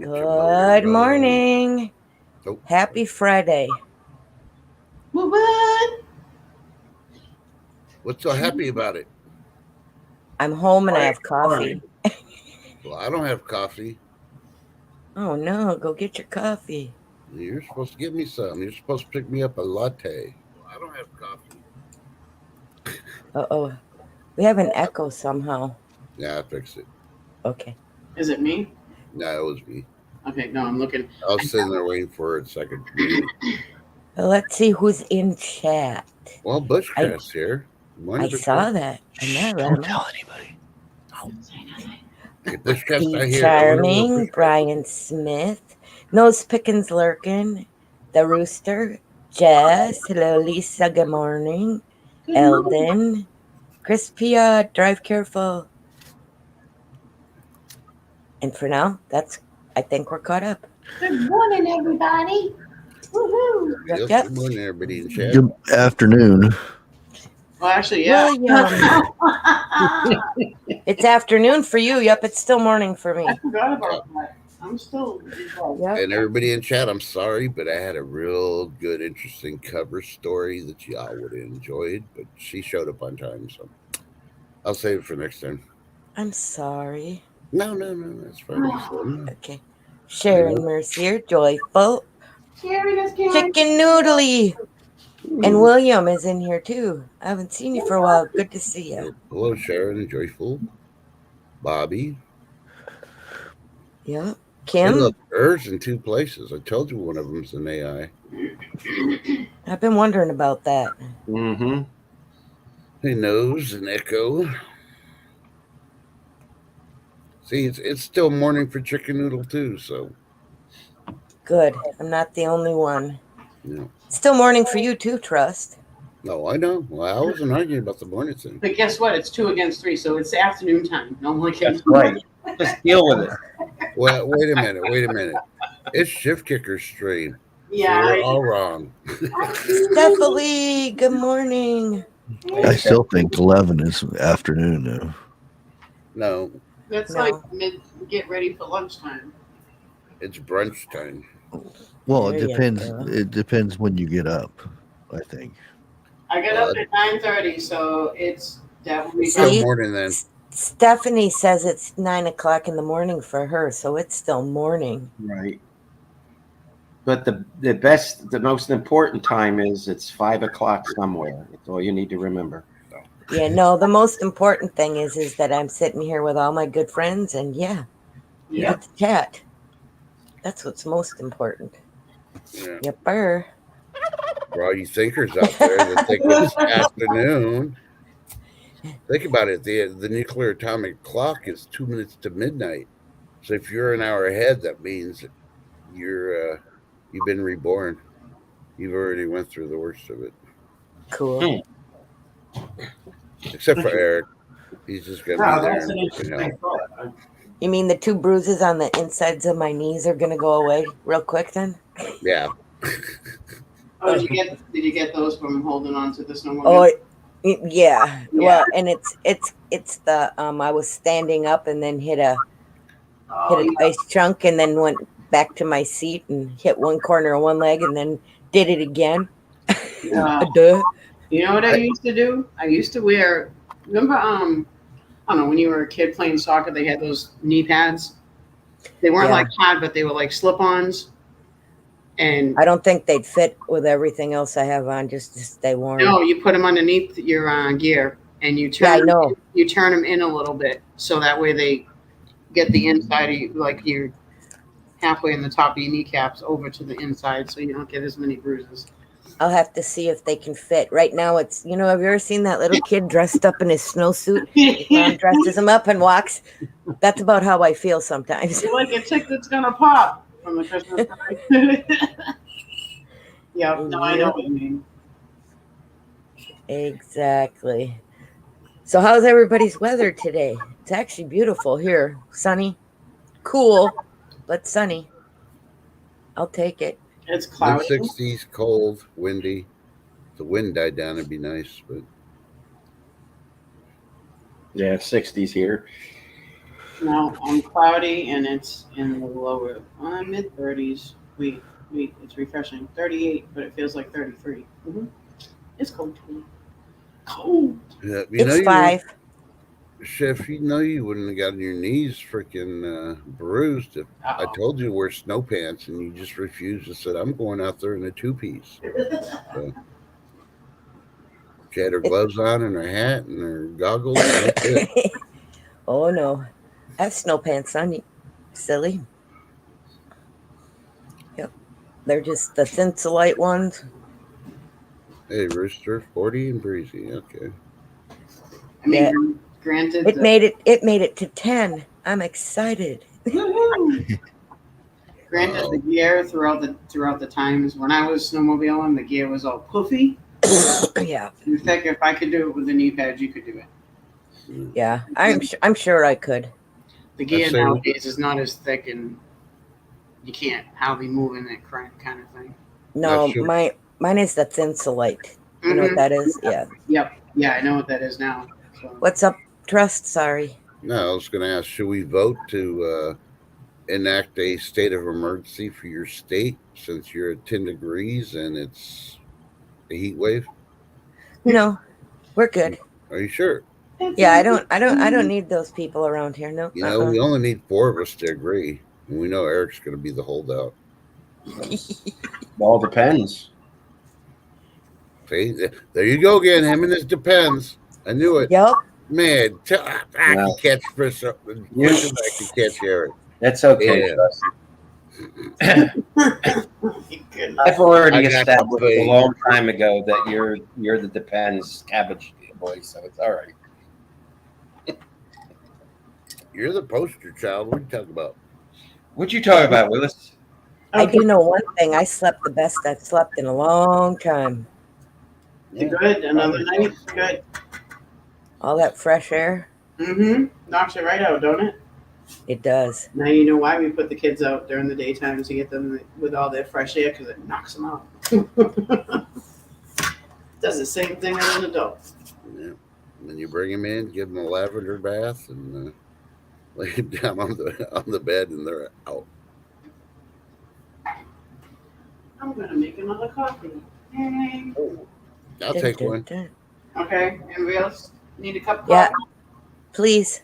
Good morning. Nope. Happy Friday. What? What's so happy about it? I'm home and I have coffee. Well, I don't have coffee. Oh no, go get your coffee. You're supposed to give me some. You're supposed to pick me up a latte. Well, I don't have coffee. Uh-oh. We have an echo somehow. Yeah, I fixed it. Okay. Is it me? No, it was me. Okay, no, I'm looking. I was sitting there waiting for it a second. Let's see who's in chat. Well, Bushcraft's here. I saw that. I'm not Don't tell anybody. Hey, Bushcraft's not here. Charming, Brian Smith, Nose Pickens Lurkin, The Rooster, Jess, hello Lisa, good morning, Eldon, Crispia, drive careful. And for now, I think we're caught up. Good morning, everybody. Woohoo! Yep. Yep. Good morning, everybody in chat. Good afternoon. Well, actually, yeah. William, it's afternoon for you. Yep, it's still morning for me. I forgot about that. I'm still involved. Yep. And everybody in chat, I'm sorry, but I had a real good, interesting cover story that y'all would have enjoyed, but she showed up on time, so I'll save it for next time. I'm sorry. No, that's fine. Okay. Sharon Mercier, joyful. Sherry, that's Karen. Chicken Noodly. And William is in here too. I haven't seen you for a while. Good to see you. Hello, Sharon and Joyful. Bobby. Yep. Hey, Kim, look, Earth's in two places. I told you one of them's an AI. I've been wondering about that. Mm-hmm. Hey, Nose and Echo. See, it's still morning for Chicken Noodle too, so Good. I'm not the only one. yeah. Still morning for you too, Trust. No, I know. Well, I wasn't arguing about the morning thing. But guess what? It's 2 against 3, so it's afternoon time. No one can. That's right. Just deal with it. Well, wait a minute. It's Shift Kicker's stream. Yeah. You're all wrong. Stephanie, good morning. I still think 11 is afternoon now. No, That's No. like get ready for lunchtime. it's brunch time. Well, There it you depends. go. It depends when you get up, I think. I get up at 9:30, so it's definitely. It's still See? morning then. Stephanie says it's 9 o'clock in the morning for her, so it's still morning. Right. But the most important time is it's 5 o'clock somewhere. That's all you need to remember. Yeah, no, the most important thing is that I'm sitting here with all my good friends and yeah, we Yeah. get to chat. That's what's most important. Yeah. Yepper. For all you thinkers out there that think it's afternoon, think about it. The nuclear atomic clock is 2 minutes to midnight. So if you're an hour ahead, that means you've been reborn. You've already went through the worst of it. Cool. Except for Eric. He's just gonna be there and working out. thought. You mean the 2 bruises on the insides of my knees are gonna go away real quick then? Yeah. Oh, did you get those from holding on to the snowmobile? Oh, yeah. Yeah. Well, and it's the I was standing up and then hit an ice chunk and then went back to my seat and hit one corner of one leg and then did it again. Yeah. Duh. You know what I used to do? I used to wear. Remember, I don't know, when you were a kid playing soccer, they had those knee pads. They weren't Yeah. like pad, but they were like slip-ons. And I don't think they'd fit with everything else I have on just to stay warm. no, you put them underneath your gear, and you Yeah, I turn. know. You turn them in a little bit, so that way they get the inside of you, like you're halfway in the top of your kneecaps over to the inside, so you don't get as many bruises. I'll have to see if they can fit. Right now, it's, have you ever seen that little kid dressed up in his snowsuit? Mom dresses him up and walks. That's about how I feel sometimes. You're like a chick that's gonna pop from the Christmas party. Yeah, no, I know what you mean. Exactly. So how's everybody's weather today? It's actually beautiful here. Sunny, cool, but sunny. I'll take it. It's cloudy. Mid-60s, cold, windy. If the wind died down, it'd be nice, but Yeah, 60s here. No, I'm cloudy and it's in the lower mid 30s. It's refreshing. 38, but it feels like 33. It's cold. Cold. Yeah, It's 5. Chef, you wouldn't have gotten your knees freaking bruised if I Uh-oh. told you to wear snow pants and you just refused and said, I'm going out there in a 2-piece. So, she had her gloves on and her hat and her goggles. And that's it. Oh no, I have snow pants on. You silly. Yep, they're just the Thinsulite ones. Hey, Rooster, 40 and breezy. Okay. I mean, Yeah. granted, It made it to 10. I'm excited. Woohoo! Granted, the gear throughout the times when I was snowmobiling, the gear was all puffy. Yeah, You think if I could do it with the knee pads, you could do it. yeah. I'm sure I could. The gear I'd say- nowadays is not as thick, and you can't hardly move in that kind of thing. No, Not sure. mine is the Thinsulite. You know what that is? Yeah. Yep. Yeah, I know what that is now. So. What's up, Trust? Sorry. No, I was going to ask, should we vote to enact a state of emergency for your state since you're at 10 degrees and it's a heat wave? No, we're good. Are you sure? Yeah, I don't need those people around here. No. You know, we only need 4 of us to agree. And we know Eric's going to be the holdout. All depends. See, there you go again. Him and his depends. I knew it. Yep. Man, I Yeah. can catch Chris up. I can catch Eric. That's okay. Yeah. Trust. I've already I got established the- a long time ago that you're the depends cabbage boy, so it's all right. You're the poster child. What are you talking about? What'd you talk about, Willis? I do know one thing. I slept the best I've slept in a long time. Good. Another night. Good. All that fresh air. Knocks it right out, don't it? It does. Now you know why we put the kids out during the daytime to get them with all their fresh air because it knocks them out. Does the same thing as an adult. Yeah. And then you bring him in, give him a lavender bath, and lay him down on the bed, and they're out. I'm gonna make another coffee. Yay. I'll Dun, take dun, one. dun. Okay. Anybody else need a cup of Yeah. coffee? Please.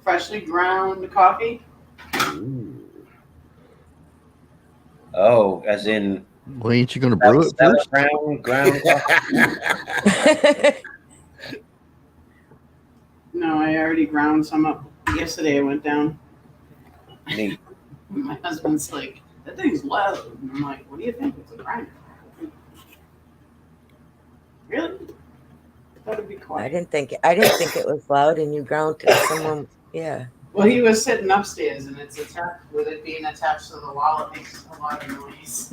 Freshly ground coffee. Ooh. Oh, as in Well, ain't you going to brew it first? ground coffee? No, I already ground some up yesterday. I went down. Neat. My husband's like, "That thing's loud." And I'm like, "What do you think? It's a grinder." Really? I thought it'd be I quiet. didn't think it was loud, and you ground to someone. Yeah. Well, he was sitting upstairs, and it's attached with it being attached to the wall. It makes a lot of noise.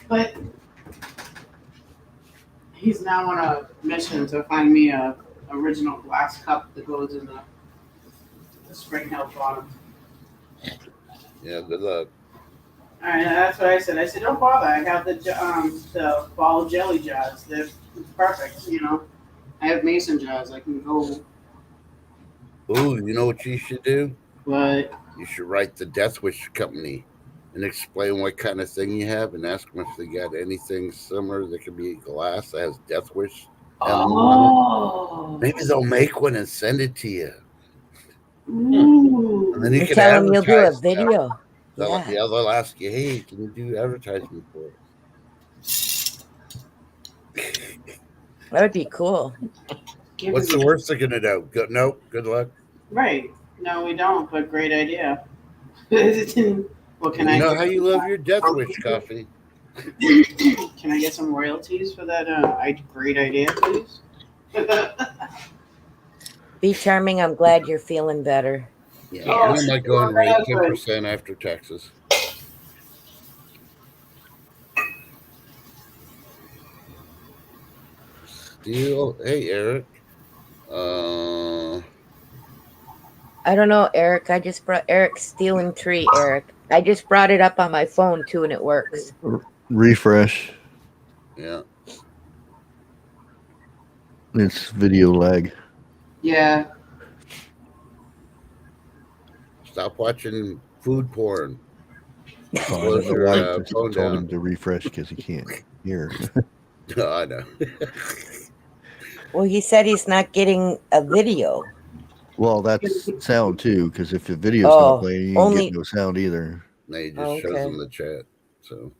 But he's now on a mission to find me a original glass cup that goes in the Spring Hill bottom. Yeah, good luck. All right, that's what I said. I said, don't bother. I have the ball jelly jars. They're perfect. You know, I have mason jars. I can go. Ooh, you know what you should do? But You should write the Death Wish Company and explain what kind of thing you have and ask them if they got anything similar that could be glass that has Death Wish. oh, Maybe they'll make one and send it to you. ooh. And then you You can tell them you'll do a advertise that. video. They'll, Yeah. they'll ask you, hey, can you do advertising for it? That would be cool. Give What's me- the worst they're gonna do? Nope. Good luck. Right? No, we don't. But great idea. Well, can you I? know how you love your Death Wish coffee? Can I get some royalties for that? Great idea, please. Be charming. I'm glad you're feeling better. Yeah, Oh, and I might go and rate 10% after taxes. Steel. Hey, Eric. I don't know, Eric. I just brought Eric's stealing tree, Eric. I just brought it up on my phone too, and it works. Refresh. Yeah. It's video lag. Yeah. Stop watching food porn. Oh, I Close don't know your why I just phone told down. him to refresh because he can't hear. No, I know. Well, he said he's not getting a video. Well, that's sound too, because if the video's Oh, not playing, you only- can get no sound either. Now he just Oh, shows okay. them the chat. So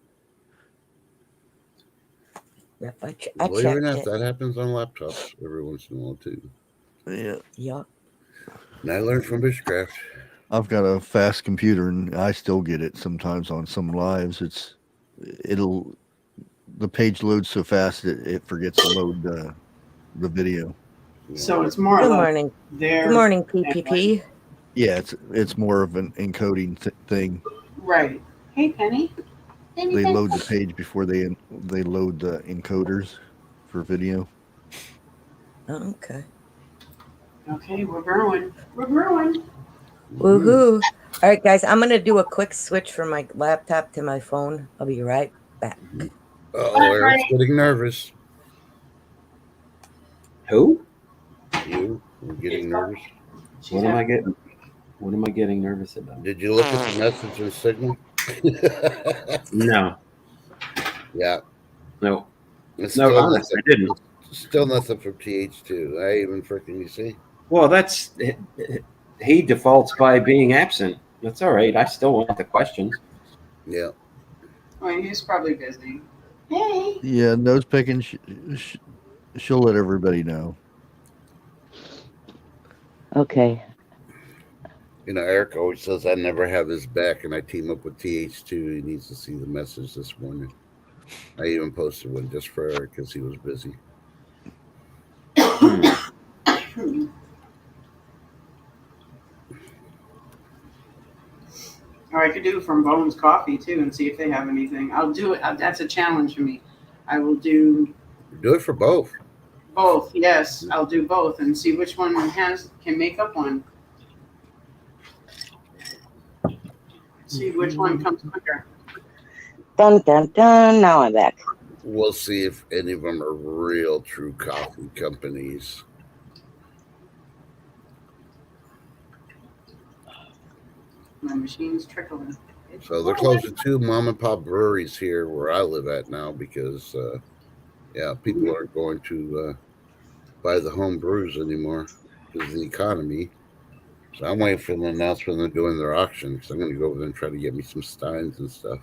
Yep, I believe it or checked not, it. that happens on laptops every once in a while too. Yeah, Yep. And I learned from Bushcraft. I've got a fast computer, and I still get it sometimes on some lives. The page loads so fast it forgets to load the video. So it's more or Good less morning. their Good morning, PPP. Yeah, it's more of an encoding thing. Right. Hey, Penny. They load the page before they load the encoders for video. Oh, okay. Okay, we're growing. We're growing. Woohoo. All right, guys, I'm going to do a quick switch from my laptop to my phone. I'll be right back. Oh, Eric's getting nervous. Who? You were getting nervous? She's What am I getting nervous about? Did you look at the message and signal? No. Yeah. No. It's No, still honestly, nothing. I didn't. Still nothing from TH2. I even freaking, you see? Well, he defaults by being absent. That's all right. I still want the questions. Yeah. I mean, he's probably busy. Hey. Yeah, nose picking. She'll let everybody know. Okay. You know, Eric always says I never have his back, and I team up with TH2. He needs to see the message this morning. I even posted one just for Eric because he was busy. Or I could do from Bones Coffee too and see if they have anything. I'll do it. That's a challenge for me. I will do Do it for both. both. Yes, I'll do both and see which one can make up one. See which one comes quicker. Dun, dun, dun. Now I'm back. We'll see if any of them are real true coffee companies. My machine's trickling. So they're closing 2 mom and pop breweries here where I live at now because, people aren't going to buy the home brews anymore because of the economy. So I'm waiting for an announcement they're doing their auction because I'm going to go over there and try to get me some Steins and stuff.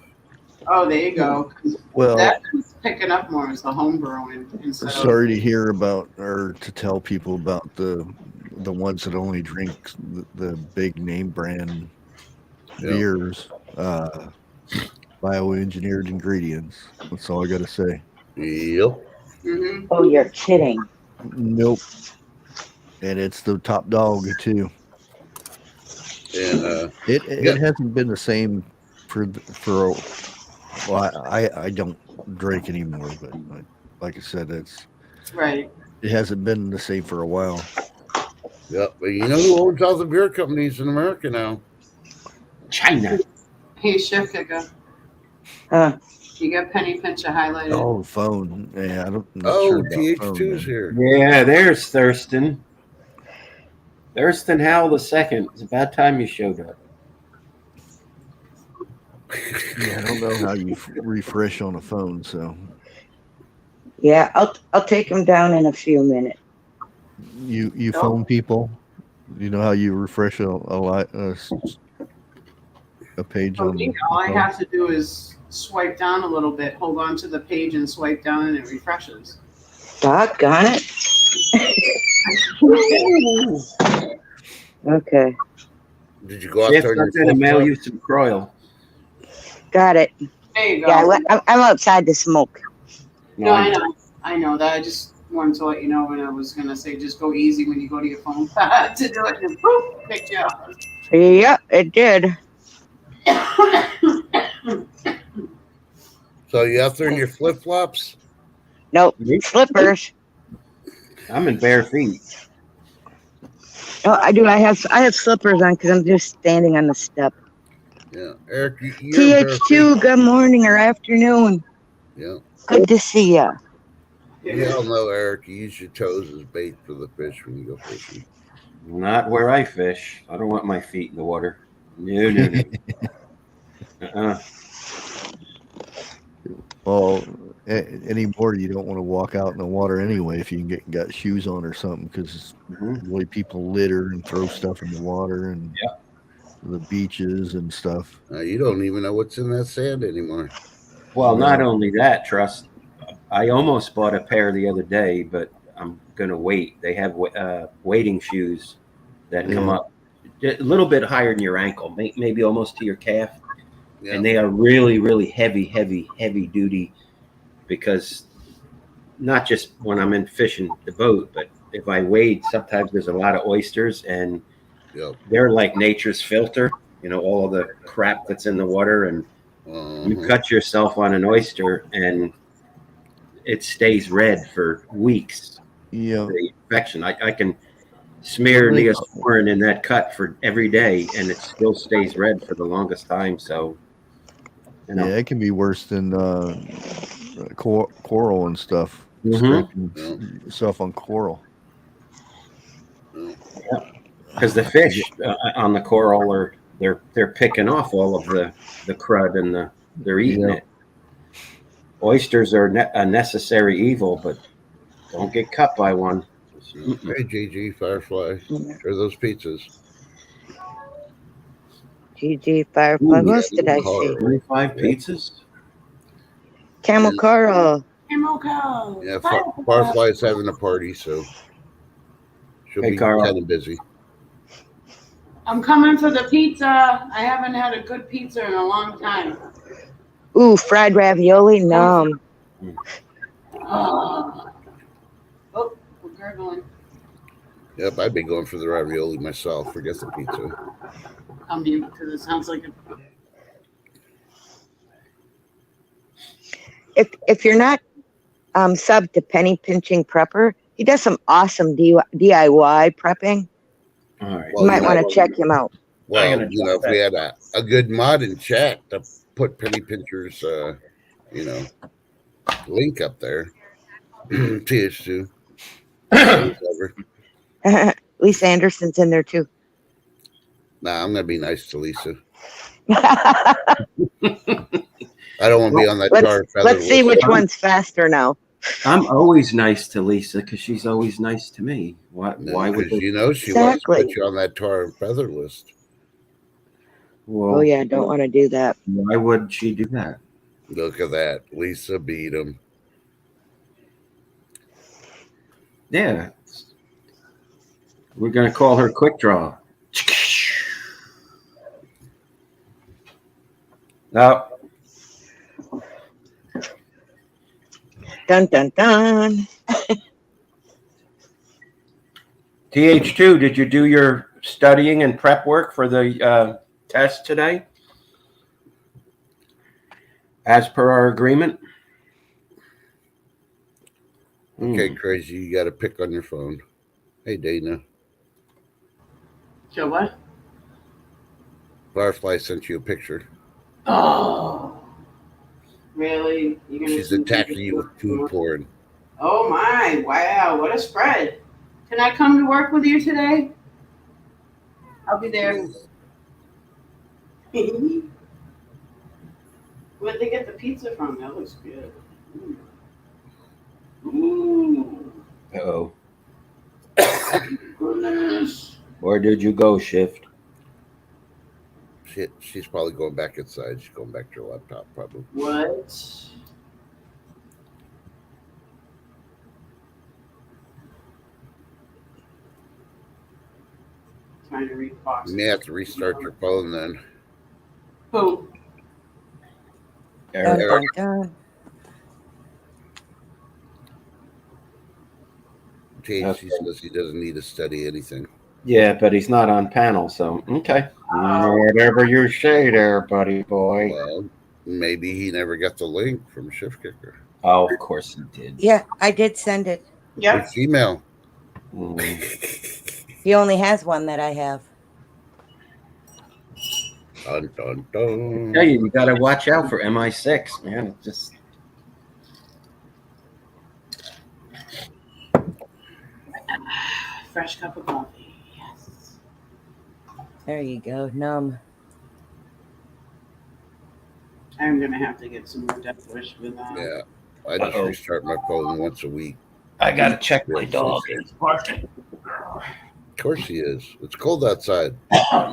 Oh, there you go. Well, That's picking up more as the home brewing instead of. sorry to hear about, or to tell people about the ones that only drink the big name brand beers, bioengineered ingredients. That's all I got to say. Yep. Mm-hmm. Oh, you're kidding. Nope. And it's the top dog too. And It hasn't been the same for. Well, I don't drink anymore, but like I said, it Right. hasn't been the same for a while. but you know who owns all the beer companies in America now? China. Hey, Chef Kika. You got Penny Pincher highlighted. Oh, the phone. Yeah, I'm not Oh, sure about phone, TH2's man. here. Yeah, there's Thurston. Thurston Howell II. It's about time you showed up. Yeah, I don't know how you refresh on a phone, so Yeah, I'll take him down in a few minutes. you phone people. You know how you refresh a page For on me, the all I phone? have to do is swipe down a little bit, hold on to the page and swipe down and it refreshes. Doggone it. Okay, Did you go out If there I'm and going to mail you some Croyle. got it. There you go. Yeah, I'm outside to smoke. No, I know. I know that. I just wanted to let you know when I was going to say just go easy when you go to your phone to do it. And boop, pick you up. Yep, it did. So you out there in your flip flops? Nope, slippers. I'm in bare feet. Oh, I do. I have slippers on because I'm just standing on the step. Yeah, Eric, you're TH2, good morning or afternoon. Yeah. Good to see ya. You all know, Eric, you use your toes as bait for the fish when you go fishing. Not where I fish. I don't want my feet in the water. No, no, no. Uh-uh. Well, anymore, you don't want to walk out in the water anyway if you can got shoes on or something, because Mhm. the way people litter and throw stuff in the water and the beaches and stuff. You don't even know what's in that sand anymore. Well, not No. only that, Trust. I almost bought a pair the other day, but I'm gonna wait. They have wading shoes that come Yeah. up a little bit higher than your ankle, maybe almost to your calf, Yeah. and they are really, really heavy duty. Because not just when I'm in fishing the boat, but if I wade, sometimes there's a lot of oysters, and Yep. they're like nature's filter. You know, all of the crap that's in the water, and you Uh-huh. cut yourself on an oyster, and it stays red for weeks. Yeah. The infection. I can smear Really? Neosporin in that cut for every day, and it still stays red for the longest time. So, you know, Yeah, it can be worse than coral and stuff. Mhm. Scraping stuff on coral. because the fish on the coral are they're picking off all of the crud and they're eating Yeah. it. Oysters are a necessary evil, but don't get cut by one. Hey, Gigi, Firefly. Or those pizzas. GG Firefly. Ooh, What else did I see? Carl. 25 pizzas. Camel Coral. Camel Yeah, Firefly's having a party, so she'll Hey, be Carl. kind of busy. I'm coming for the pizza. I haven't had a good pizza in a long time. Ooh, fried ravioli. No. Oh, we're gurgling. Yep, I'd be going for the ravioli myself. Forget the pizza. I'll mute because it sounds like a If you're not sub to Penny Pinching Prepper, he does some awesome DIY prepping. All right. Well, You might you know, want to check him out. Well, I'm gonna you know, if we had a good mod in chat to put Penny Pincher's, link up there, TH2. Whatever. Lisa Anderson's in there too. Nah, I'm gonna be nice to Lisa. I don't want to be on that tar feather Let's see list. which one's faster now. I'm always nice to Lisa because she's always nice to me. Why would Because they? you know she wants to Exactly. put you on that tar and feather list. Well, Oh yeah, don't want to do that. why would she do that? Look at that, Lisa beat him. Yeah. We're going to call her Quick Draw. Now, Dun dun dun. TH2, did you do your studying and prep work for the test today? As per our agreement? Okay, crazy. You got to pick on your phone. Hey, Dana. So what? Firefly sent you a picture. Oh, really? You're gonna She's attacking you with food porn. Oh my! Wow, what a spread! Can I come to work with you today? I'll be there. Where'd they get the pizza from? That looks good. Ooh. Uh-oh. Goodness. Where did you go, Shift? Shit, she's probably going back inside. She's going back to her laptop, probably. What? Trying to read box. You may have to restart your phone then. Who? Dun, Eric. dun, dun. THC says he doesn't need to study anything. Yeah, but he's not on panel, so okay. Whatever you say there, buddy boy. Well, maybe he never got the link from Shift Kicker. Oh, of course he did. Yeah, I did send it. Yep. Which email? He only has one that I have. Dun, dun, dun. Yeah, you got to watch out for MI6, man. It just fresh cup of coffee. Yes. There you go. Numb. I'm gonna have to get some more Death Wish with Yeah, I just Uh-oh. restart my phone once a week. I gotta check my dog. He's barking. Of course he is. It's cold outside.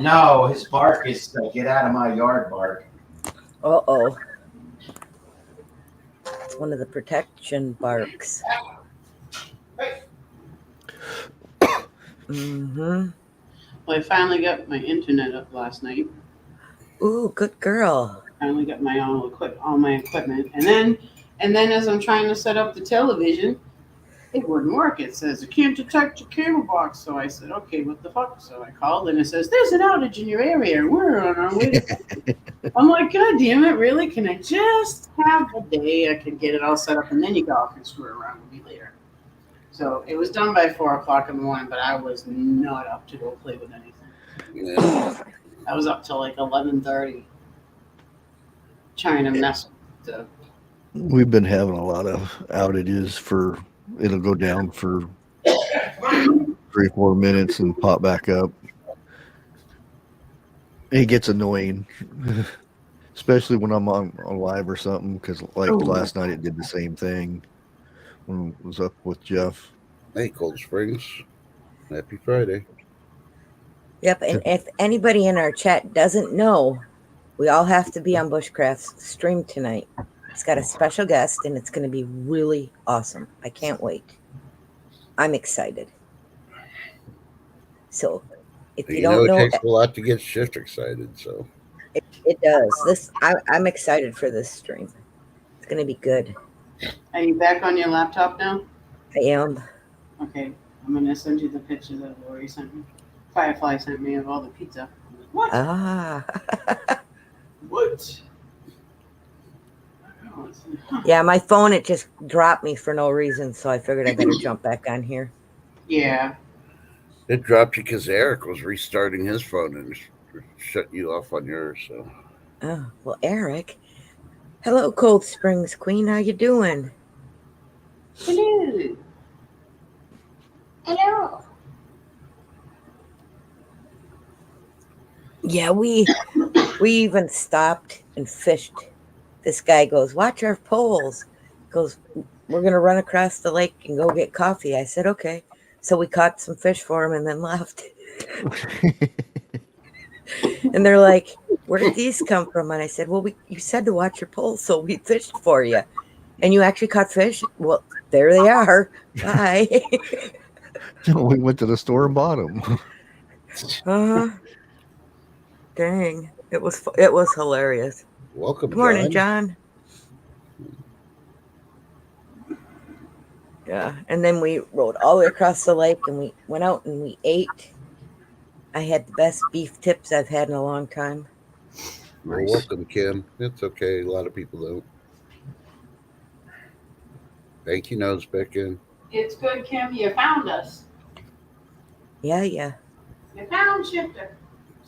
No, his bark is get out of my yard bark. Uh-oh. It's one of the protection barks. Mm-hmm. Well, I finally got my internet up last night. Ooh, good girl. Finally got my all my equipment, and then as I'm trying to set up the television, it wouldn't work. It says it can't detect your cable box. So I said, okay, what the fuck? So I called, and it says there's an outage in your area. We're on our way. I'm like, God damn it, really? Can I just have a day? I can get it all set up, and then you all can screw around with me later. So it was done by 4:00 in the morning, but I was not up to go play with anything. Yeah. I was up till like 11:30, trying to mess with the. We've been having a lot of outages for it'll go down for 3-4 minutes and pop back up. It gets annoying, especially when I'm on live or something. Because like last night, it did the same thing when I was up with Jeff. Hey, Cold Springs. Happy Friday. Yep, and if anybody in our chat doesn't know, we all have to be on Bushcraft's stream tonight. It's got a special guest, and it's going to be really awesome. I can't wait. I'm excited. So, if you don't know, it takes a lot to get Shift excited. So it does. I'm excited for this stream. It's going to be good. Are you back on your laptop now? I am. Okay, I'm gonna send you the picture that Lori sent me. Firefly sent me of all the pizza. I'm like, what? Ah. What? Yeah, my phone, it just dropped me for no reason, so I figured I better jump back on here. Yeah. it dropped you because Eric was restarting his phone and shut you off on yours. So Oh, well, Eric. Hello, Cold Springs Queen. How you doing? Hello. Hello. Yeah, we even stopped and fished. This guy goes, watch our poles. Goes, we're gonna run across the lake and go get coffee. I said, okay. So we caught some fish for him and then left. And they're like, where did these come from? And I said, well, you said to watch your poles, so we fished for you. And you actually caught fish? Well, there they are. Bye. We went to the store and bought them. Uh-huh. Dang. It was hilarious. welcome, Good morning, John. Yeah, and then we rode all the way across the lake and we went out and we ate. I had the best beef tips I've had in a long time. Well, welcome, Kim. It's okay. A lot of people don't. Thank you, Nose Picking. It's good, Kim. You found us. Yeah. You found Shifter.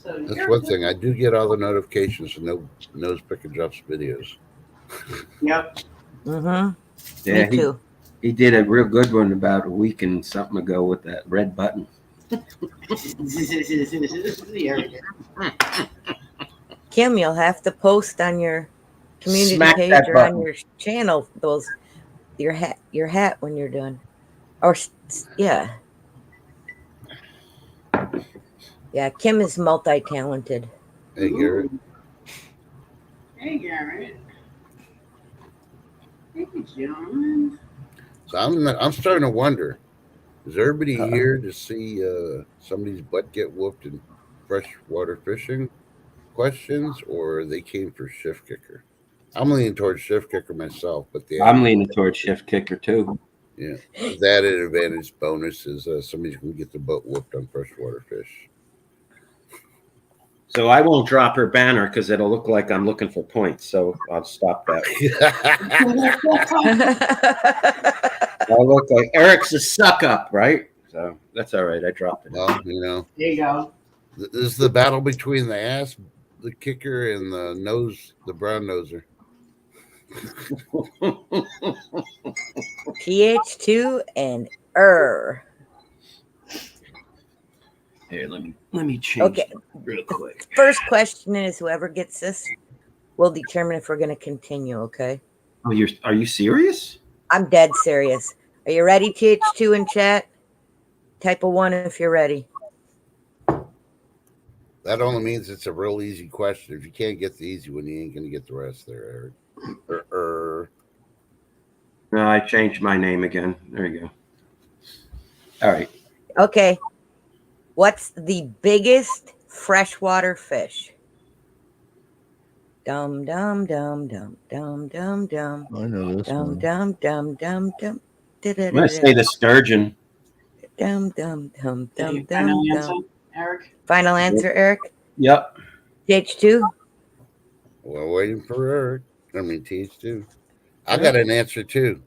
So That's you're one good. thing. I do get all the notifications from Nose Picking drops videos. Yep. Mm-hmm. Yeah, Me too. he did a real good one about a week and something ago with that red button. Kim, you'll have to post on your community Smack page that or button. on your channel your hat when you're done. Or yeah. Yeah, Kim is multi-talented. Hey, Garrett. Hey, Garrett. Hey, John. So I'm starting to wonder, is everybody here to see somebody's butt get whooped in freshwater fishing questions, or they came for Shift Kicker? I'm leaning towards Shift Kicker myself, but I'm leaning towards Shift Kicker too. yeah, the added advantage bonus is somebody's going to get the butt whooped on freshwater fish. So I won't drop her banner because it'll look like I'm looking for points. So I'll stop that. I'll look like Eric's a suck up, right? So that's all right. I dropped it. Well, There you go. this is the battle between the kicker and the brown noser. PH2 and Here, let me change Okay. real quick. First question is whoever gets this will determine if we're going to continue. Okay. Oh, are you serious? I'm dead serious. Are you ready, TH2 in chat? Type a 1 if you're ready. That only means it's a real easy question. If you can't get the easy one, you ain't gonna get the rest there, Eric. No, I changed my name again. There you go. All right. Okay. What's the biggest freshwater fish? Dum dum dum dum dum dum dum I know this dum one. dum dum dum dum. I'm gonna say the sturgeon. Dum dum dum dum Okay, final dum answer, dum. Eric. Final answer, Eric. Yep. TH2. Well, waiting for Eric. I mean, TH2. I got an answer too.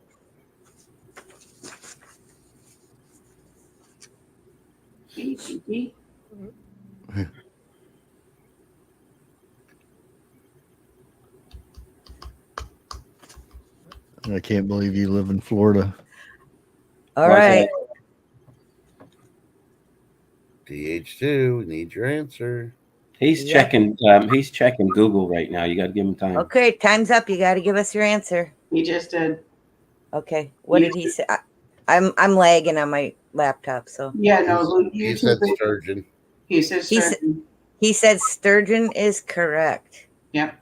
BTT. I can't believe you live in Florida. All Why's right. TH2, need your answer. He's Yep. checking. He's checking Google right now. You got to give him time. Okay, time's up. You got to give us your answer. He just did. Okay. What did he say? I'm lagging on my laptop, so Yeah, no, He YouTube. said sturgeon. He said He said- sturgeon. he said sturgeon is correct. Yep.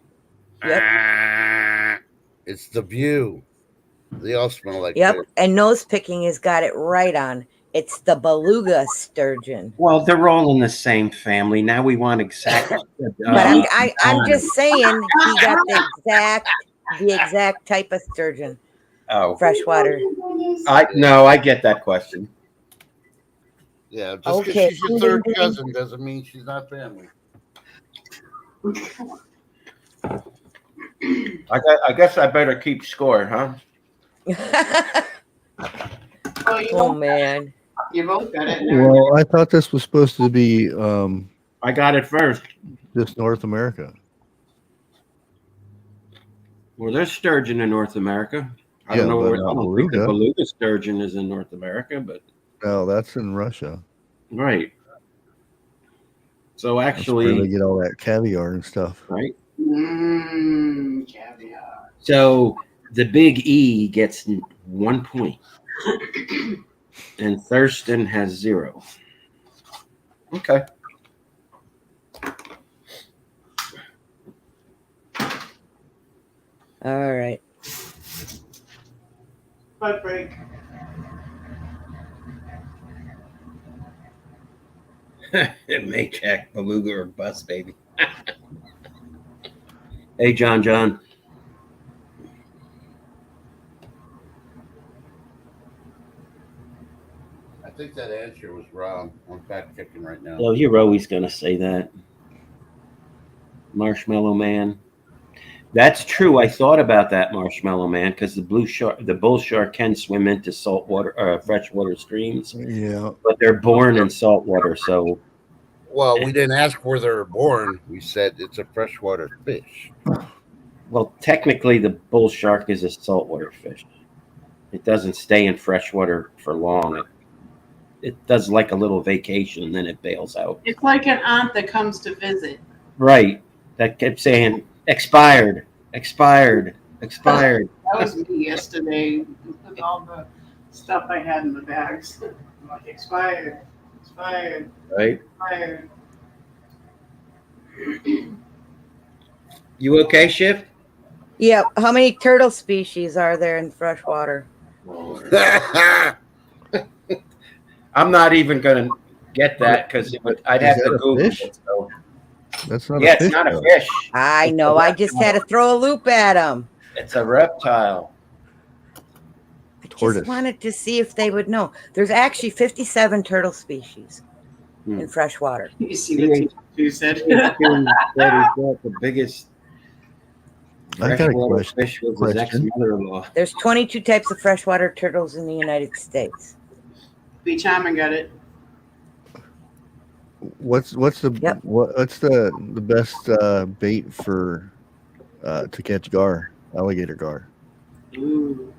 Yep. Ah, it's the view. They all smell like Yep. fish. And nose picking has got it right on. It's the beluga sturgeon. Well, they're all in the same family. Now we want exact. But I'm just saying he got the exact type of sturgeon. Oh, Freshwater. I get that question. Yeah, just because Okay. she's your third cousin doesn't mean she's not family. I guess I better keep score, huh? Oh, you, Oh both, man. you both got it. Now. Well, I thought this was supposed to be I got it first. just North America. Well, there's sturgeon in North America. I Yeah, don't know. but Where, not I don't think the beluga. beluga sturgeon is in North America, but No, that's in Russia. right. So That's where they actually, get all that caviar and stuff. right. Caviar. So the big E gets 1 point, and Thurston has 0. Okay. All right. Butt break. Maycheck, beluga, or bust, baby. Hey, John. I think that answer was wrong. I'm fact checking right now. Well, you're always going to say that. Marshmallow Man. That's true. I thought about that, Marshmallow Man, because the bull shark can swim into saltwater, freshwater streams, Yeah. but they're born in saltwater. So, Well, we didn't ask where they were born. We said it's a freshwater fish. well, technically, the bull shark is a saltwater fish. It doesn't stay in freshwater for long. It does like a little vacation and then it bails out. It's like an aunt that comes to visit. Right. That kept saying expired. That was me yesterday with all the stuff I had in the bags. I'm like, expired. Right. Expired. You okay, Shiv? Yeah. How many turtle species are there in freshwater? I'm not even going to get that because I'd Is have that to a Google fish? it. So. That's not Yeah, a fish. it's not a though. fish. I know. I just had to throw a loop at him. It's a reptile. I just Tortoise. wanted to see if they would know. There's actually 57 turtle species in freshwater. You see what you said? That is the biggest I got a freshwater question. fish was his ex-mother-in-law. There's 22 types of freshwater turtles in the United States. Beach Harmon got it. What's the Yep. what's the best bait for to catch alligator gar? Ooh.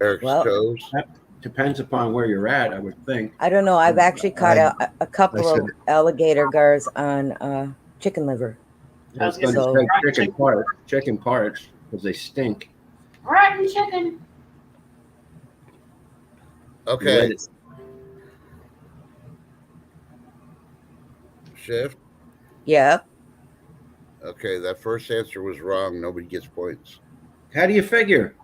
Eric's Well- toes. depends upon where you're at, I would think. I don't know. I've actually caught a couple I of alligator gars on chicken liver. I was I going was to gonna say say chicken parts, because they stink. Rotten chicken. Okay, Lettuce. Shift. Yeah. Okay, that first answer was wrong. Nobody gets points. How do you figure?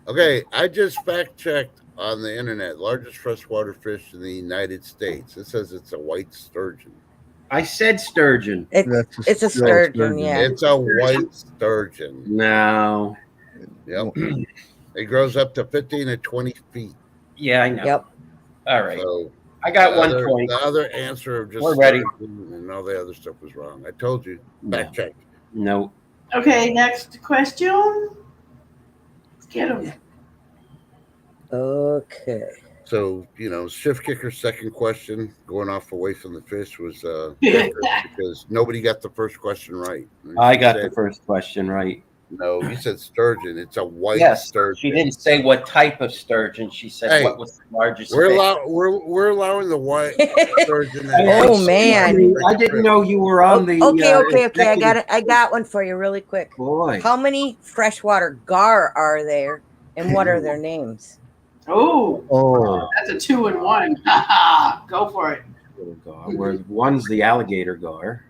Okay, I just fact checked on the internet. Largest freshwater fish in the United States. It says it's a white sturgeon. I said sturgeon. It's a sturgeon, yeah. It's a white sturgeon. No. Yep. It grows up to 15 to 20 feet. Yeah, I know. Yep. All right. So I got the 1 other, point. The other answer of just We're ready. sturgeon and all the other stuff was wrong. I told you. No. Fact check. No. Okay, next question. Let's get them. Okay. So, shift kicker's second question, going off away from the fish, was because nobody got the first question right. And I she got the said, first question right. No, you said sturgeon. It's a white Yes, sturgeon. she didn't say what type of sturgeon. She said Hey, what was the largest We're fish. we're allowing the white sturgeon. Oh, man. I didn't know you were on the. Okay. I got it. I got one for you really quick. Boy. How many freshwater gar are there, and what are their names? Oh, Oh, that's a 2 and 1. Haha, go for it. Where one's the alligator gar.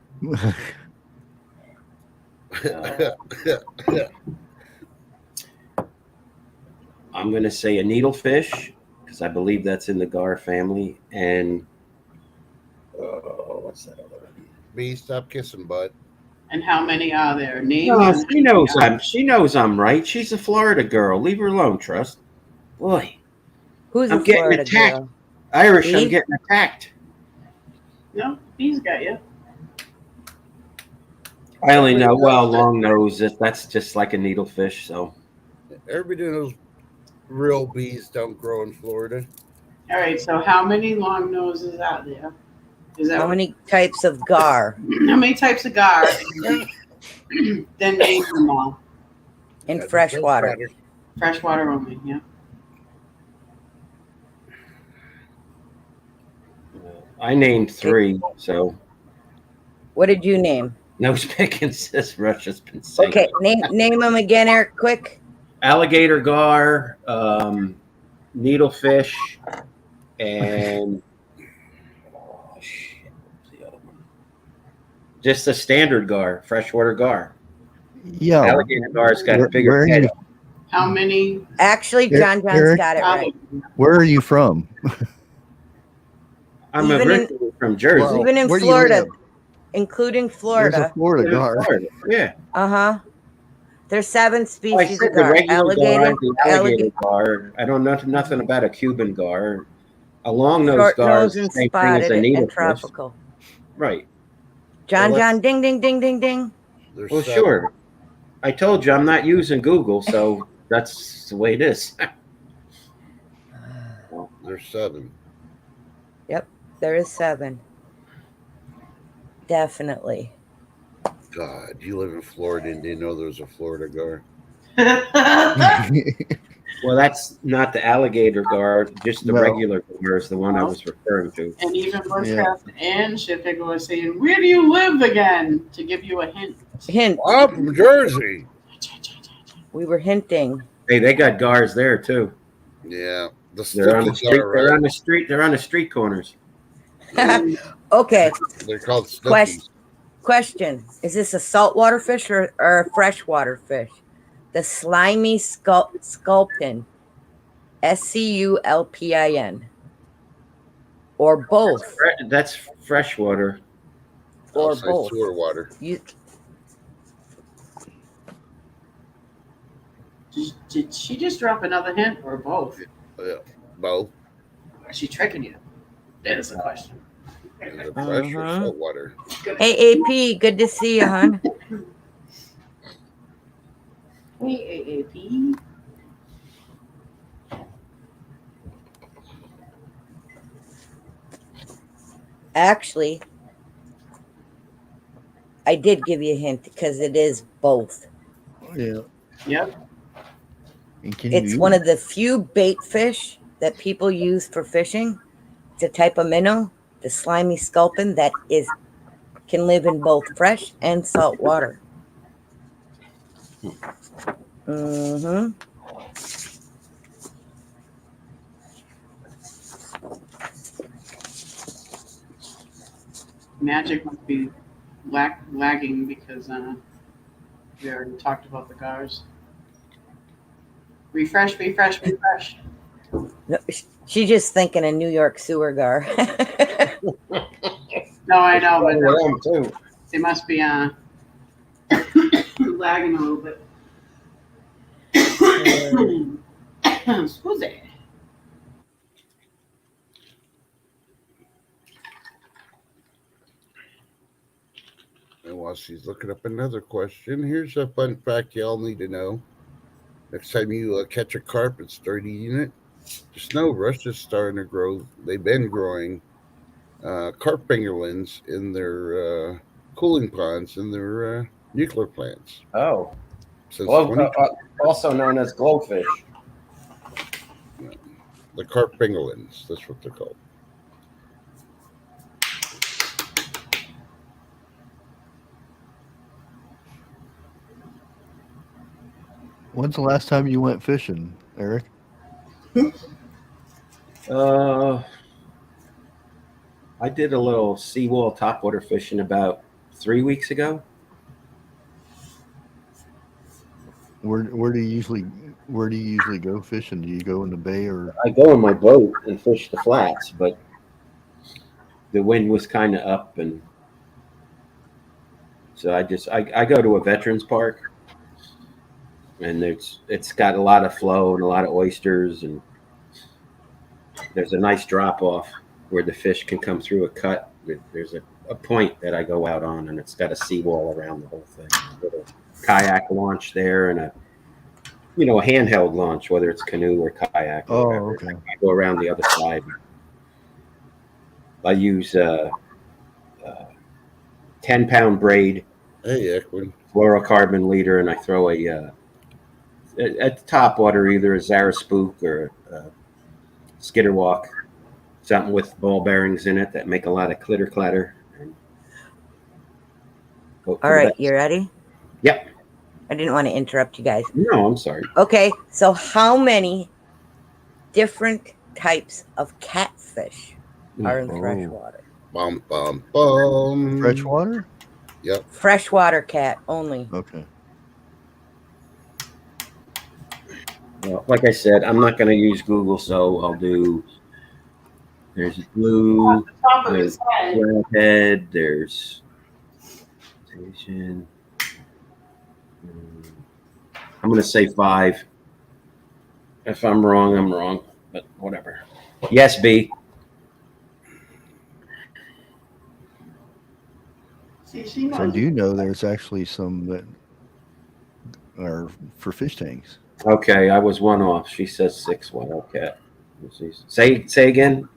I'm going to say a needlefish because I believe that's in the gar family. And what's that other one? B, stop kissing butt. And how many are there? Name No, them. she knows I'm right. She's a Florida girl. Leave her alone, Trust. Boy, Who's I'm a getting Florida attacked. girl? Irish, I'm Me? getting attacked. No, he's got you. I only know, long nose. That's just like a needlefish. So Everybody knows real bees don't grow in Florida. All right, so how many long noses out there? Is that How many types of gar how many types of gar? Then name them all. in Yeah, freshwater? Freshwater only, yeah. I named 3. So What did you name? nose picking says Russia's been saying. Okay, name them again, Eric, quick. Alligator gar, needlefish, and the other one. Just a standard gar, freshwater gar. yeah. Alligator gar's got a Where bigger are head. you, How many? Actually, John John's Eric? got it right. where are you from? I'm Even originally from Jersey. Well, Even in Where do you Florida, live? including There's a Florida. Florida gar. Florida. Yeah. Uh-huh. There's 7 I species said of the gar. regular Alligator, gar, the alligator gar. I don't know nothing about a Cuban gar. A long nose short gar nose is and the same thing as spotted a and needlefish. tropical. Right. John Well, John, ding, ding, ding, ding, ding. There's Well, 7. sure. I told you I'm not using Google, so that's the way it is. There's 7. There is 7. Definitely. God, you live in Florida and didn't know there was a Florida gar. Well, that's not the alligator gar, just the No. regular gar is the one I was referring to. And even Bushcraft and Shippick was saying, "Where do you live again?" To give you a hint. Hint. I'm from Jersey. We were hinting. Hey, they got gars there too. Yeah, the They're on the sticky street. gar, They're right? on the street. They're on the street corners. Okay. They're called Question. stookies. Question. Is this a saltwater fish or a freshwater fish? The slimy sculpin. SCULPIN. Or both. That's freshwater. Or Outside both. sewer water. You, Did she just drop another hint or both? Yeah, both. Is she tricking you? That is the question. Is it fresh or Mhm. salt water? hey, AP, good to see you, hon. Hey, AAP. Actually, I did give you a hint because it is both. Yeah. Yep. And can It's you- one of the few bait fish that people use for fishing. It's a type of minnow, the slimy sculpin that can live in both fresh and salt water. Mm-hmm. Magic must be lagging because we already talked about the gars. Refresh. No, she's just thinking of New York sewer gar. No, I know, but Them too. they must be lagging a little bit. Who's it? And while she's looking up another question, here's a fun fact y'all need to know. Next time you catch a carp and start eating it, just know Russia's starting to grow. They've been growing carp fingerlings in their cooling ponds in their nuclear plants. Oh, Since also known as glowfish. the carp fingerlings, that's what they're called. When's the last time you went fishing, Eric? I did a little seawall topwater fishing about 3 weeks ago. Where do you usually go fishing? Do you go in the bay or? I go in my boat and fish the flats, but the wind was kind of up, and so I go to a veterans park, and it's got a lot of flow and a lot of oysters, and there's a nice drop off where the fish can come through a cut. There's a point that I go out on, and it's got a seawall around the whole thing. A little kayak launch there, and a handheld launch, whether it's canoe or kayak. Or Oh, whatever. okay. I go around the other side. I use 10-pound braid, Hey, Equin. fluorocarbon leader, and I throw at the top water either a Zara spook or a skitterwalk, something with ball bearings in it that make a lot of clitter clatter. All right, you ready? Yep. I didn't want to interrupt you guys. No, I'm sorry. Okay, so how many different types of catfish are in Oh. freshwater? Bum, bum, bum. Freshwater? Yep. Freshwater cat only. Okay. Well, like I said, I'm not going to use Google, so I'll do. There's blue, Top of his head. redhead. There's Asian. I'm going to say 5. If I'm wrong, I'm wrong, but whatever. Yes, B. See, she So I knows. do know there's actually some that are for fish tanks. Okay, I was one off. She says 6 wildcat. Say again,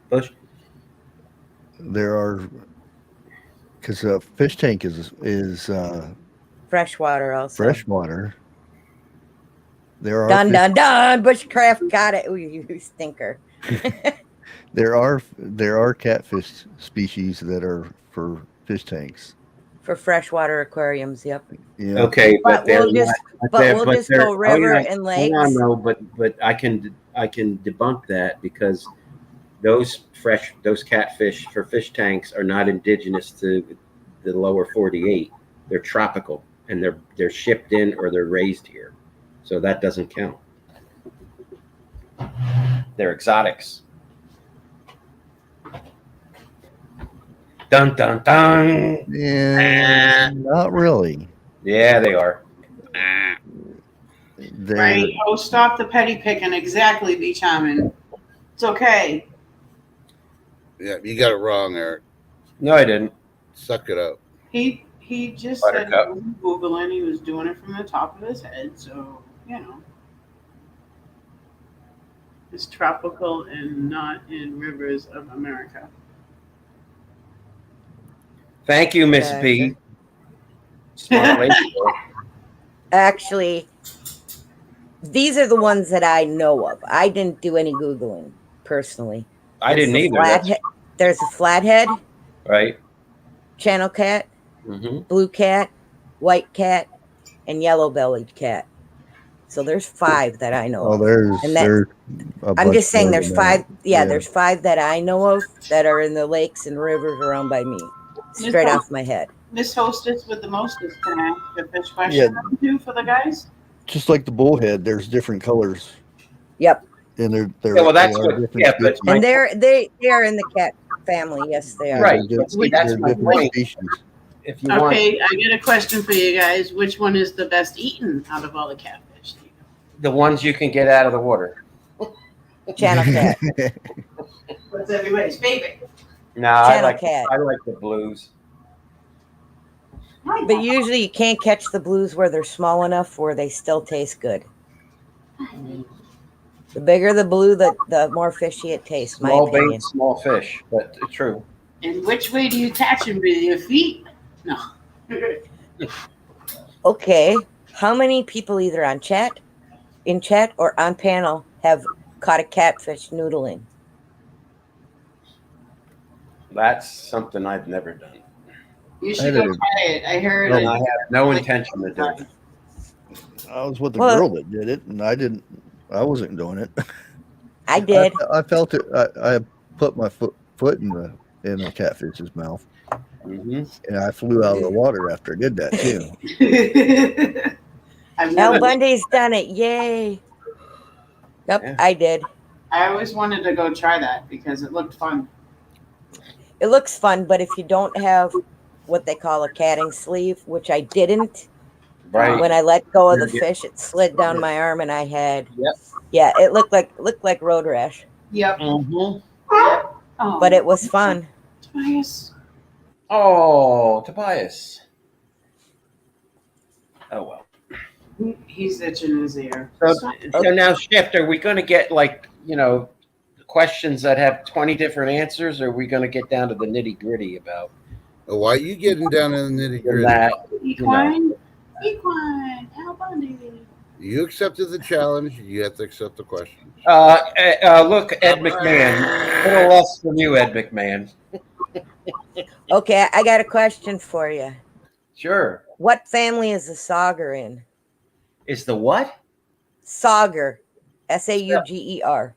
Bush. There are, because a fish tank is Freshwater also. freshwater. There are Dun fish- dun dun. Bushcraft got it. Ooh, you stinker. there are catfish species that are for fish tanks. For freshwater aquariums, yep. Yeah. Okay, But they're we'll just not- but we'll but just they're- go river oh, yeah, and lakes. Hold on, no, but I can debunk that because those catfish for fish tanks are not indigenous to the lower 48. They're tropical, and they're shipped in or they're raised here, so that doesn't count. They're exotics. Dun dun dun. Yeah, not really. Yeah, they are. They're, Right? Oh, stop the petty picking. Exactly, Beach Hammond. It's okay. Yeah, you got it wrong, Eric. No, I didn't. Suck it up. He just said he Buttercup. was Googling. He was doing it from the top of his head. So, it's tropical and not in rivers of America. Thank you, Miss P. Smart lady. Actually, These are the ones that I know of. I didn't do any Googling personally. I didn't There's a either. That's There's a flathead, right. channel cat, Hmm. blue cat, white cat, and yellow-bellied cat. So there's 5 that I know Oh, of. there's And that there's a I'm bunch just saying more there's than 5. that. Yeah, there's 5 that I know of that are in the lakes and rivers around by me. Straight off my head. Miss Hostess with the mostest, can I ask a fish Yeah. question too for the guys? Just like the bullhead, there's different colors, Yep. and they're Yeah, well, that's they are what. different Yeah, but species. And they are in the cat family. Yes, they are. right. They're, But see, that's they're my different point. species. If you want Okay, I got a question for you guys. Which one is the best eaten out of all the catfish? the ones you can get out of the water. Channel cat. What's everybody's favorite? No, I Channel like cat. the blues. But usually you can't catch the blues where they're small enough where they still taste good. The bigger the blue, the more fishy it tastes, Small my opinion. bait, small fish. But true. And which way do you catch them? With your feet? No. Okay. How many people either in chat or on panel have caught a catfish noodling? That's something I've never done, You should go try it. I heard and it. I have no intention of doing it. I was with the Well- girl that did it, and I wasn't doing it. I did. I felt it. I put my foot in the catfish's mouth, Hmm. and I flew out of the water after I did that too. I've Al never, Bundy's done it. Yay. Yep, Yeah. I did. I always wanted to go try that because it looked fun. It looks fun, but if you don't have what they call a catting sleeve, which I didn't, Right. when I let go of the Yeah. fish, it slid down my arm and I had Yep. yeah, it looked like road rash. Yep. Hmm. Oh, But it was fun. Tobias. Oh, Tobias. Oh well. He's itching his ear. So now, Shift, are we going to get questions that have 20 different answers, or are we going to get down to the nitty gritty about Why are you getting down in the nitty gritty? that? Equine. Equine. Al Bundy. You accepted the challenge. You have to accept the question. Look, Ed McMahon. A little less from you, Ed McMahon. Okay, I got a question for you. Sure. What family is the sauger in? Is the what? Sauger. Sauger.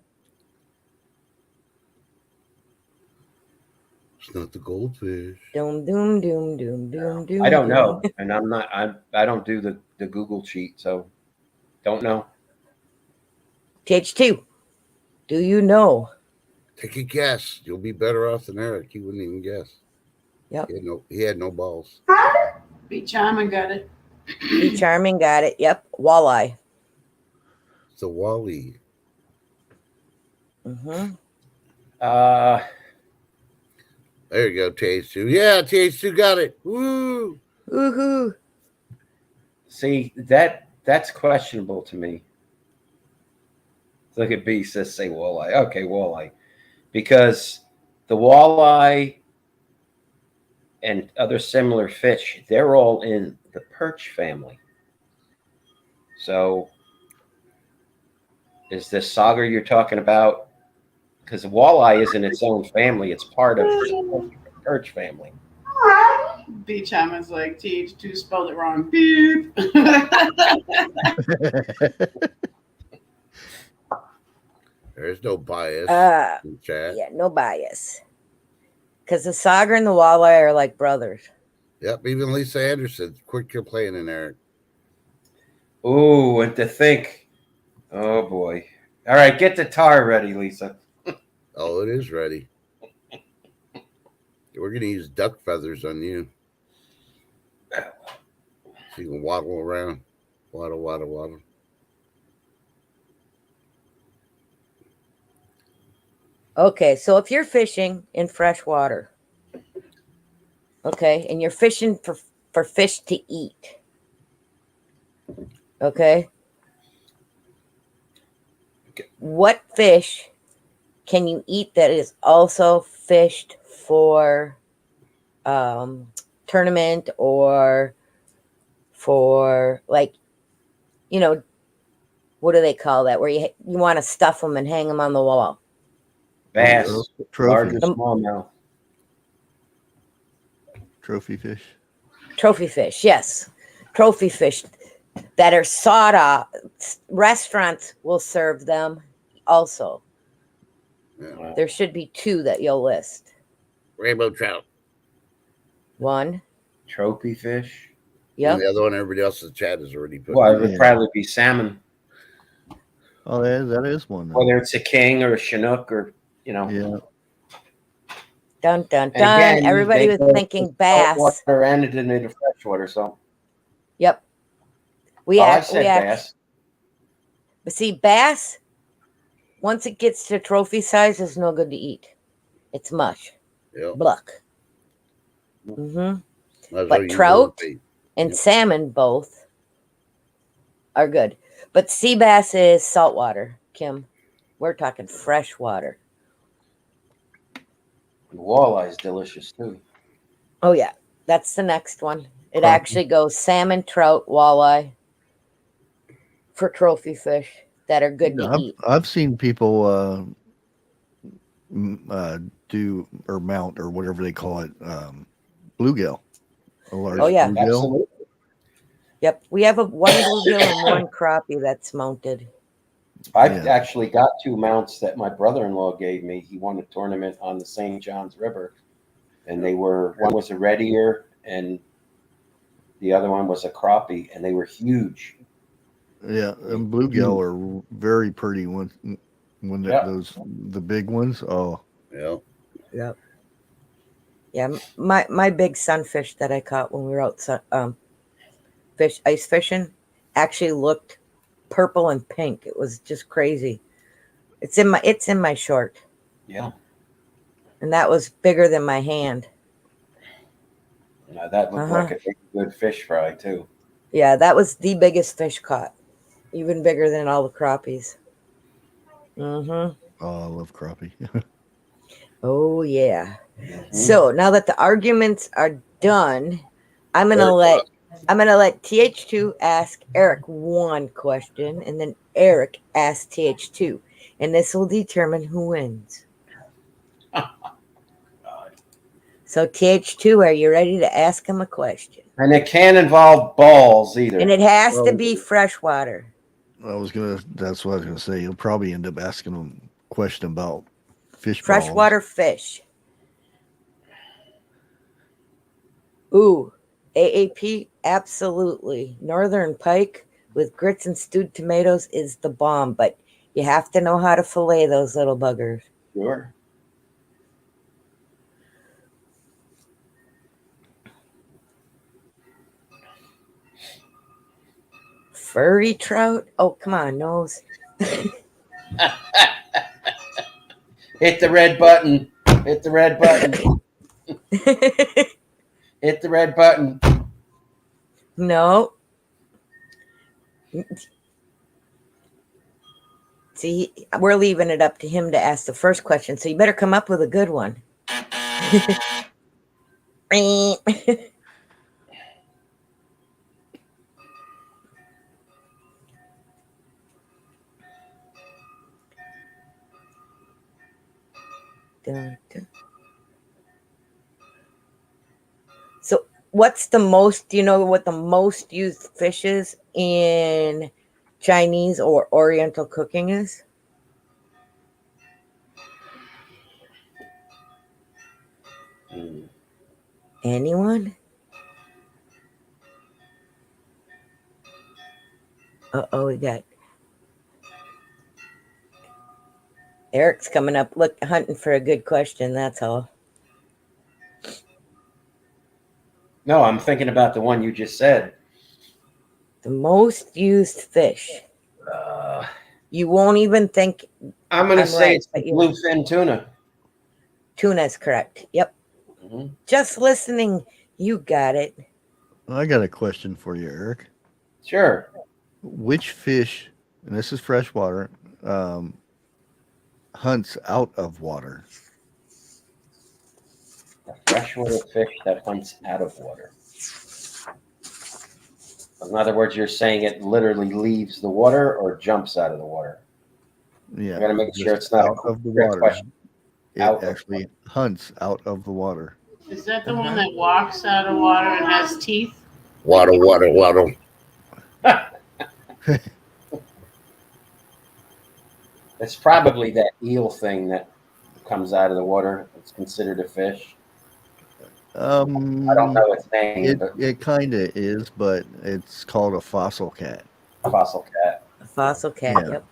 It's not the goldfish. Doom doom doom doom doom doom. I don't doom. know, and I'm not. I don't do the Google cheat, so don't know. TH2. Do you know? Take a guess. You'll be better off than Eric. He wouldn't even guess. Yep. He had no balls. Be charming got it. Be charming got it. Yep. Walleye. It's a wally. Mm-hmm. There you go, TH2. Yeah, TH2 got it. Woo! Woohoo. See, that's questionable to me. Look at B says say walleye. Okay, walleye. Because the walleye and other similar fish, they're all in the perch family. So is this sauger you're talking about? Because walleye isn't its own family, it's part of the perch family. B Chairman's like TH2 spelled it wrong. Beep. There's no bias in chat. Yeah, no bias. Because the sauger and the walleye are like brothers. Yep, even Lisa Anderson. Quick, you're playing in Eric. Ooh, and to think, oh boy. All right, get the tar ready, Lisa. Oh, it is ready. We're going to use duck feathers on you. So you can waddle around. Waddle, waddle, waddle. Okay, so if you're fishing in fresh water, okay, and you're fishing for fish to eat, okay, what fish can you eat that is also fished for tournament or for, like, what do they call that? Where you want to stuff them and hang them on the wall. Bass, large Trophy, or smallmouth. trophy fish. Trophy fish, yes. Trophy fish that are sought off. Restaurants will serve them also. Yeah. There should be 2 that you'll list. Rainbow trout. 1. Trophy fish. Yep. And the other one, everybody else in the chat has already put. Well, it would Yeah. probably be salmon, Oh, that is one. Though. whether it's a king or a chinook or, you know. Yeah. Dun, dun, And dun. again, Everybody they was go thinking to bass. saltwater and into freshwater. So Yep. We I act, said we act, bass. but see, bass, once it gets to trophy size, is no good to eat. It's mush. Yep. Bluck. Might hmm as well But use trout those bait. and Yep. salmon both are good. But sea bass is saltwater, Kim. We're talking freshwater. Walleye is delicious too. Oh, yeah. That's the next one. It Crappie. actually goes salmon, trout, walleye for trophy fish that are good to eat. I've seen people do or mount or whatever they call it, bluegill. A large Oh, yeah. bluegill. Absolutely. Yep. We have one bluegill and one crappie that's mounted. I've Yeah. actually got 2 mounts that my brother-in-law gave me. He won a tournament on the St. Johns River, and one was a red ear and the other one was a crappie, and they were huge. Yeah, and bluegill are very pretty when Yeah. the big ones. Oh, Yep. Yep. Yeah, my big sunfish that I caught when we were out ice fishing actually looked purple and pink. It was just crazy. It's in my short, Yeah. and that was bigger than my hand. Now that looked like a big, good fish fry too. Yeah, that was the biggest fish caught, even bigger than all the crappies. oh, I love crappie. Oh yeah. Mhm. So now that the arguments are done, I'm gonna let TH2 ask Eric one question, and then Eric ask TH2, and this will determine who wins. So TH2, are you ready to ask him a question? And it can't involve balls either. And it has to Well- be freshwater. That's what I was gonna say. You'll probably end up asking them a question about fish. Freshwater fish. Ooh, AAP, absolutely. Northern pike with grits and stewed tomatoes is the bomb, but you have to know how to fillet those little buggers. Sure. Furry trout? Oh, come on, nose. Hit the red button. Hit the red button. Hit the red button. No. See, we're leaving it up to him to ask the first question, so you better come up with a good one. Dun, dun. So, what's the most? Do you know what the most used fish is in Chinese or Oriental cooking is? Mm. Anyone? Uh-oh, we got Eric's coming up, look, hunting for a good question, that's all. No, I'm thinking about the one you just said. The most used fish. You won't even think I'm going to I'm say right, it's but the you- bluefin tuna. tuna is correct. Yep. Mhm. Just listening, you got it. I got a question for you, Eric. Sure. Which fish, and this is freshwater, hunts out of water? A freshwater fish that hunts out of water. In other words, you're saying it literally leaves the water or jumps out of the water. Yeah. I gotta make sure just it's not a out of the trick water. question. It Out of actually hunts out of the water. Is that the one that walks out of water and has teeth? Waddle, waddle, waddle. It's probably that eel thing that comes out of the water. It's considered a fish. I don't know its name, but It kind of is, but it's called a fossil cat. fossil cat. A fossil cat.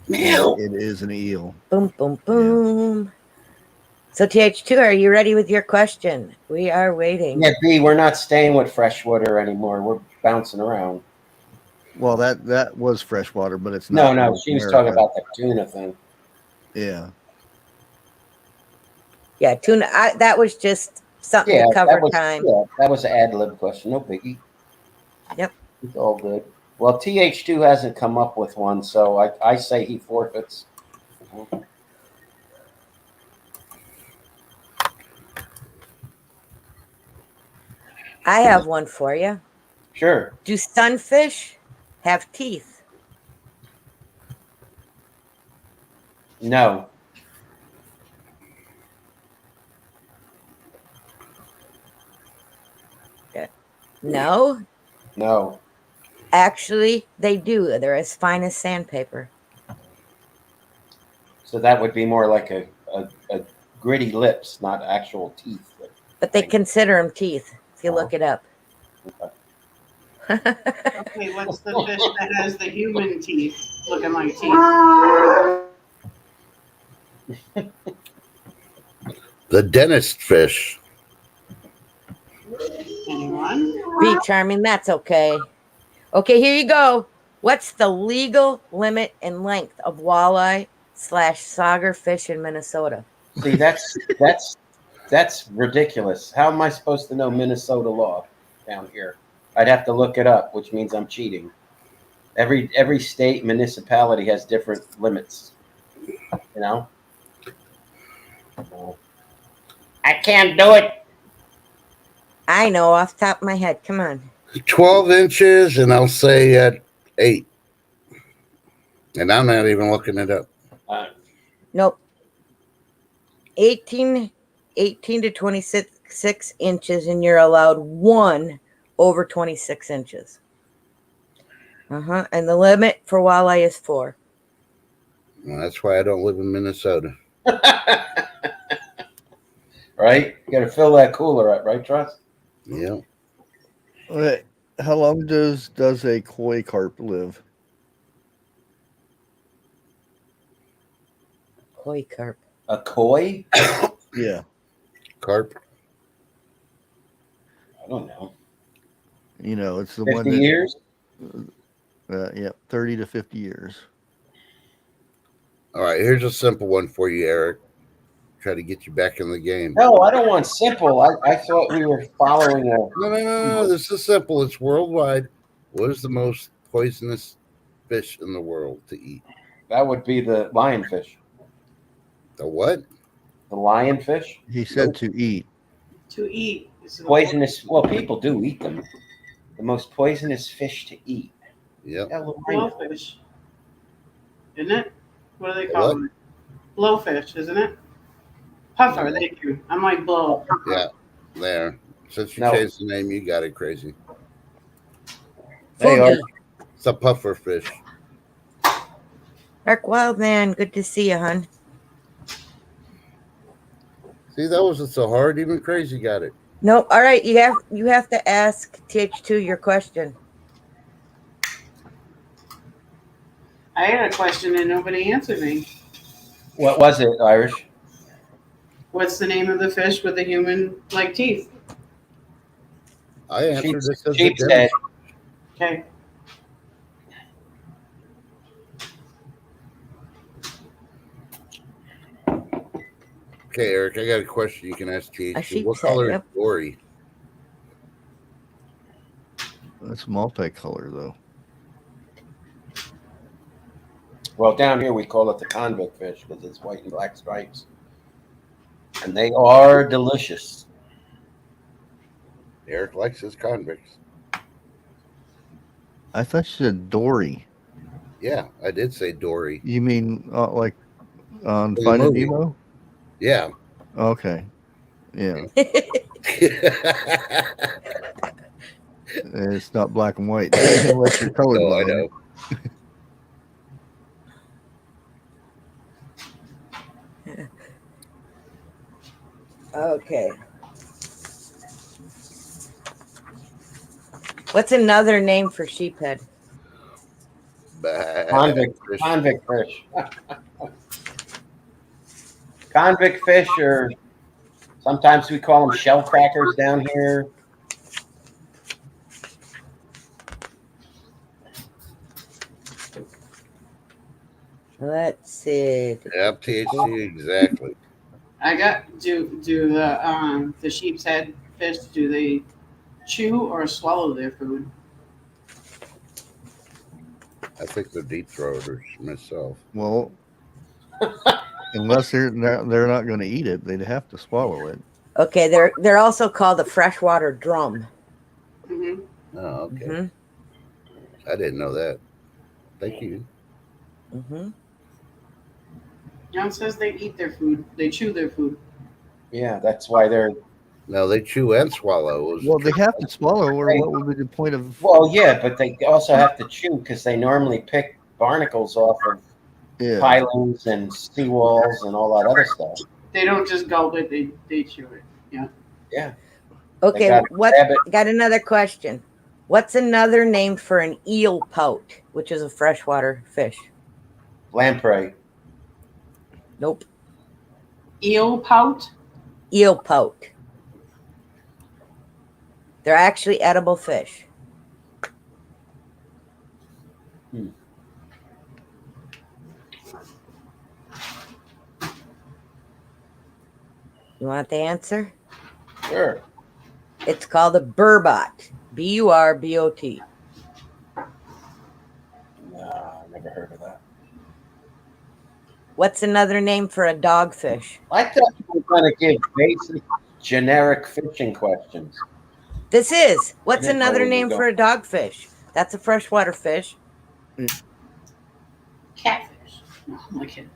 Yeah. Yep. It is an eel. Boom, boom, boom. So TH2, are you ready with your question? We are waiting. Yeah, B, we're not staying with freshwater anymore. We're bouncing around. Well, that was freshwater, but it's No, not. no, North she was America. talking about the tuna thing. Yeah. Yeah, tuna. That was just something Yeah, to cover that was time. that was an ad lib question. No biggie. Yep. It's all good. Well, TH2 hasn't come up with one, so I say he forfeits. I have one for you. Sure. Do sunfish have teeth? No. No. No. Actually, they do. They're as fine as sandpaper. So that would be more like a gritty lips, not actual teeth. But they consider them teeth if you look it up. Okay, what's the fish that has the human teeth looking like teeth? The dentist fish. Anyone? Be charming, that's okay. Okay, here you go. What's the legal limit and length of walleye / sauger fish in Minnesota? See, that's ridiculous. How am I supposed to know Minnesota law down here? I'd have to look it up, which means I'm cheating. Every state municipality has different limits. You know? I can't do it. I know off the top of my head. Come on. 12 inches, and I'll say at 8. And I'm not even looking it up. Nope. 18 to 26 inches, and you're allowed one over 26 inches. And the limit for walleye is 4. Well, that's why I don't live in Minnesota. Right? You got to fill that cooler up, right, Trust? Yeah. Wait, how long does a koi carp live? Koi carp. A koi? Yeah. Carp. I don't know. You know, it's the 50 one that years? yeah, 30 to 50 years. All right, here's a simple one for you, Eric. Try to get you back in the game. No, I don't want simple. I thought we were following a. No. This is simple. It's worldwide. What is the most poisonous fish in the world to eat? That would be the lionfish. The what? The lionfish? He said to eat. To eat. Poisonous. Well, people do eat them. The most poisonous fish to eat. Yep. Blowfish. Isn't it? What do they call it? Blowfish, isn't it? Puffer, thank you. I'm like blow. Yeah. There. Since you No. changed the name, you got it crazy. Hey, Art. It's a puffer fish. Mark Wildman, good to see you, hon. See, that wasn't so hard. Even crazy got it. Nope. All right, you have to ask TH2 your question. I had a question and nobody answered me. What was it, Irish? What's the name of the fish with the human-like teeth? I answered this as a Sheep's dentist. head. Okay. Okay, Eric, I got a question you can ask A TH2. sheep's What head, color yep. is Dory? That's multicolor though. Well, down here we call it the convict fish because it's white and black stripes. And they are delicious. Eric likes his convicts. I thought you said Dory. Yeah, I did say Dory. You mean like on The Finding movie. Nemo? Yeah. Okay. Yeah. It's not black and white unless you're No, I colorblind. know. Okay. What's another name for sheephead? Convict fish. Convict fish, or sometimes we call them shell crackers down here. Let's see. Yep, THC, exactly. I got do the sheep's head fish, do they chew or swallow their food? I think they're deep throaters myself. Well, unless they're not going to eat it, they'd have to swallow it. Okay, they're also called a freshwater drum. Mm-hmm. Oh, okay. Mhm. I didn't know that. Thank you. Mhm. Now it says they eat their food. They chew their food. Yeah, that's why they're. No, they chew and swallow. Well, they have to swallow, or what would be the point of? Well, yeah, but they also have to chew because they normally pick barnacles off of Yeah. pilings and seawalls and all that other stuff. They don't just gulp it. They chew it. Yeah. Yeah. Okay, gotta grab it. got another question. What's another name for an eel pout, which is a freshwater fish? Lamprey. Nope. Eel pout. Eel pout. They're actually edible fish. Hmm. You want the answer? Sure. It's called a burbot. Burbot. No, I never heard of that. What's another name for a dogfish? I thought you were going to give basic, generic fishing questions. This is. What's I didn't know another where you name go. for a dogfish? That's a freshwater fish. Catfish. No, I'm not kidding.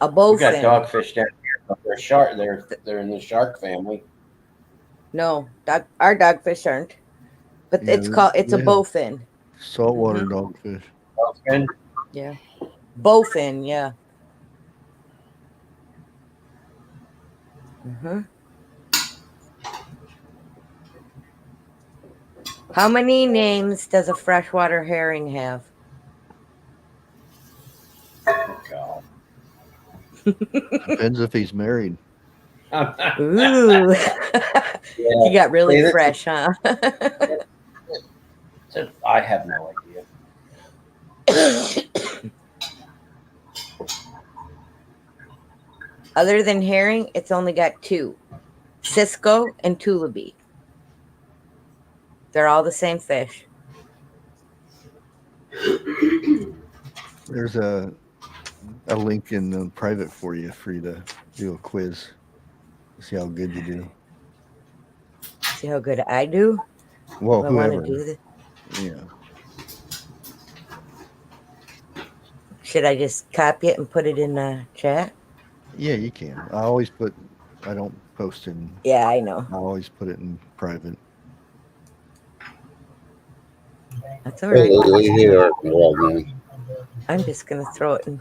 A We got bowfin. dogfish down here, but they're shark. They're in the shark family. No, our dogfish aren't. But Yeah, it's a yeah. bowfin. Saltwater Mhm. dogfish. Dolphin. Yeah. Bowfin, yeah. Mm-hmm. How many names does a freshwater herring have? Oh, God. Depends if he's married. Ooh. You got really See, this- fresh, huh? I have no idea. Other than herring, it's only got two. Cisco and Tullaby. They're all the same fish. There's a link in the private for you to do a quiz. See how good you do. See how good I do? Well, I want to whoever. do this. Yeah. Should I just copy it and put it in the chat? Yeah, you can. I don't post in. Yeah, I know. I always put it in private. That's all Hey, right. look here, well, man. I'm just gonna throw it in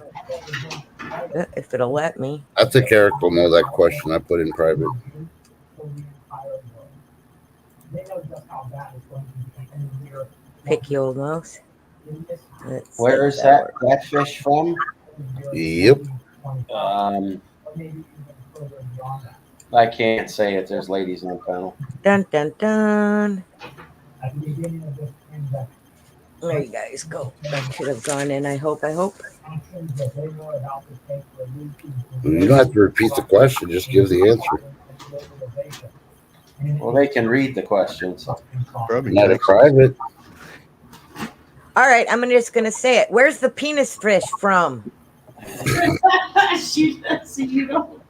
if it'll let me. I think Eric will know that question I put in private. Picky old mouse. Let's see Where if is that works. fish from? Yep. I can't say it. There's ladies in the panel. Dun dun dun. There you guys go. That should have gone in. I hope. You don't have to repeat the question, just give the answer. Well, they can read the questions. Probably Not in text. private. All right, I'm just gonna say it. Where's the penis fish from? See, you don't.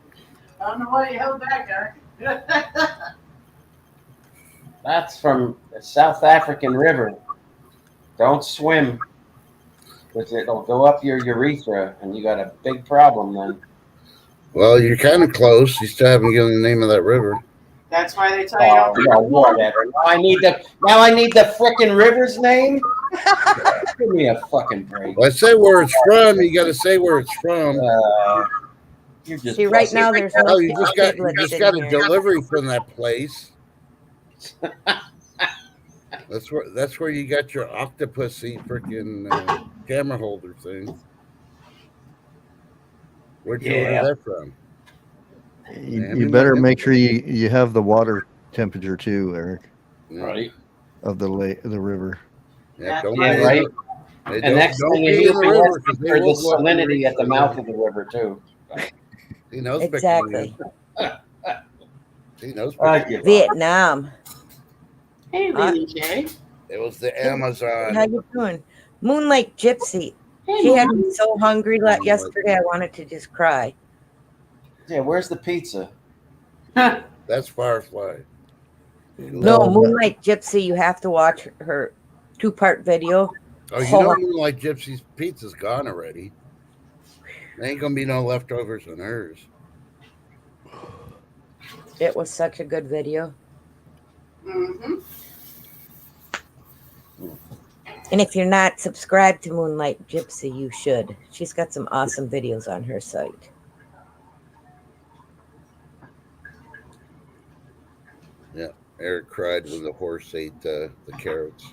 I don't know why you held back, Eric. That's from the South African River. Don't swim, because it'll go up your urethra, and you got a big problem then. Well, you're kind of close. You still haven't given the name of that river. That's why they tell you don't drink Oh, the water. whatever. Now I need the frickin' river's name. Give me a fucking break. Well, I say where it's from. You got to say where it's from. You're just See, right now there's no Oh, you just got piglets in a here. delivery from that place. That's where you got your octopusy freaking camera holder thing. Where'd you order that from? You better make sure you have the water temperature too, Eric, Yeah. right. of the river. Yeah, don't Yeah, be right. They And next don't thing be you in the know, river 'cause they there's will the go up and salinity at the reach mouth of the river too. He knows Exactly. He knows. I give up. Vietnam. Hey, Lily J. It was the How Amazon. you doing? Moonlight Gypsy. Hey, She had Mom. me so hungry yesterday I wanted to just cry. Yeah, where's the pizza? That's Firefly. No, Moonlight Gypsy, you have to watch her 2-part video. Oh, you know, Moonlight Gypsy's pizza's gone already. There ain't gonna be no leftovers on hers. It was such a good video. Mm-hmm. And if you're not subscribed to Moonlight Gypsy, you should. She's got some awesome videos on her site. Yeah, Eric cried when the horse ate the carrots.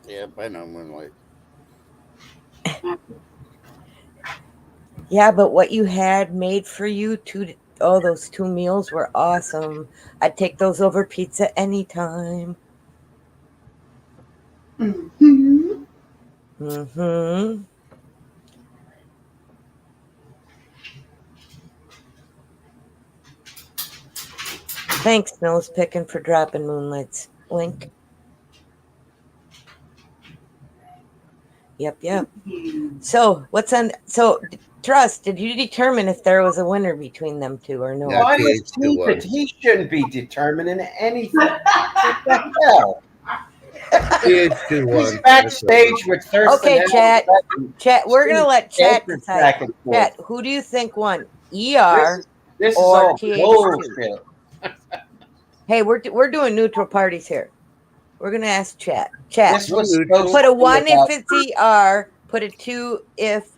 Yeah, I know Moonlight. Yeah, but what you had made for you, those 2 meals were awesome. I'd take those over pizza anytime. Mm-hmm. Mm-hmm. Thanks, Nose Picking, for dropping Moonlight's link. Yep. So, Trust, did you determine if there was a winner between them two or no? Yeah. Why was TH2 he shouldn't be determining anything. What the hell? TH2 won. He's backstage with Thurston. Okay, Allen. Chat, we're going to let Chat Back decide. and forth. Chat, who do you think won? ER? This is or all TH2. bullshit. Hey, we're doing neutral parties here. We're going to ask Chat. Chat, This was supposed put a to be 1 about- if it's ER, put a 2 if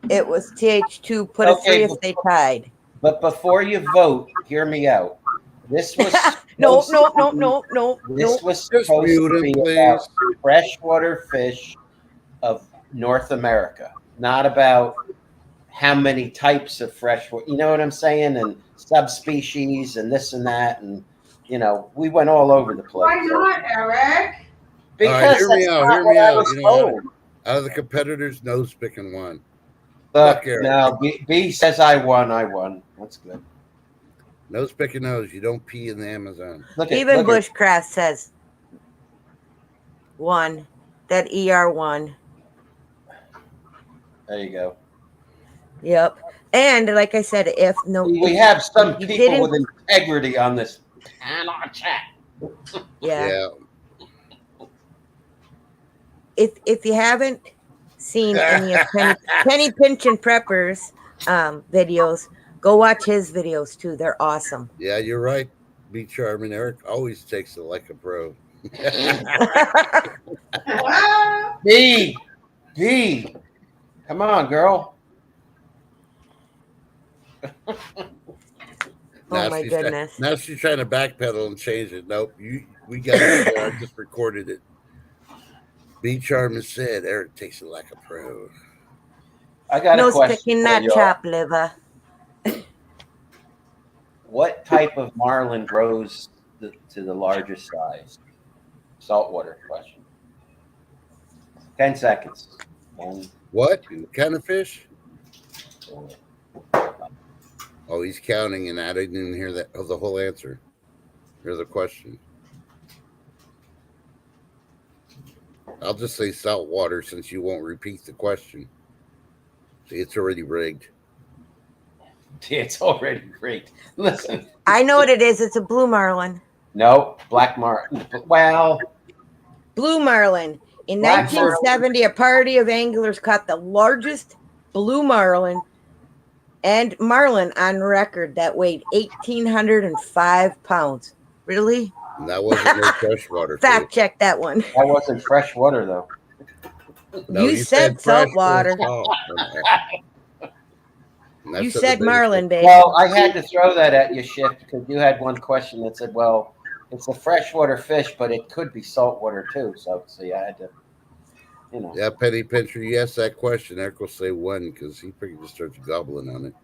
it was TH2, put a 3 if they tied. But before you vote, hear me out. This was No. This was Just supposed mute to him, be please. about freshwater fish of North America, not about how many types of freshwater. You know what I'm saying? And subspecies and this and that, and we went all over the place. Why not, Eric? Because All right, hear me that's out, not hear what me I out. was You know what? told. Out of the competitors, Nose Picking won. Look, Fuck Eric. now B says I won. That's good. Nose Picking knows you don't pee in the Amazon. Even Bushcraft says 1. That ER won. There you go. Yep. And like I said, We have some you people didn't- with integrity on this panel chat. Yeah. If you haven't seen any of Penny Pinch and Preppers videos, go watch his videos too. They're awesome. Yeah, you're right. Be charming. Eric always takes it like a pro. B, come on, girl. Oh my goodness. Now she's trying to backpedal and change it. Nope. We got it. I just recorded it. B Charmin said Eric takes it like a pro. I got a No question. sticking for that y'all. chop liver. What type of marlin grows to the largest size? Saltwater question. 10 seconds. 1, What 2, kind of fish? 4. Oh, he's counting, and I didn't even hear that of the whole answer. Here's the question. I'll just say salt water since you won't repeat the question. See, it's already rigged. It's already great. Listen, I know what it is. It's a blue marlin. no, black marlin. Well, Blue marlin. In Black 1970, a party of anglers caught the largest blue marlin and marlin on record that weighed 1,805 pounds. Really? And that wasn't no freshwater Fact fish. check that one. that wasn't fresh water though. No, You said fresh salt water. or salt. And that's You the said biggest marlin, babe. Well, I had to throw that at you, Shift, because you had one question that said, "Well, it's a freshwater fish, but it could be saltwater too." So, I had to, you know. Yeah, Penny Pincher, you asked that question. Eric will say one because he pretty just starts gobbling on it.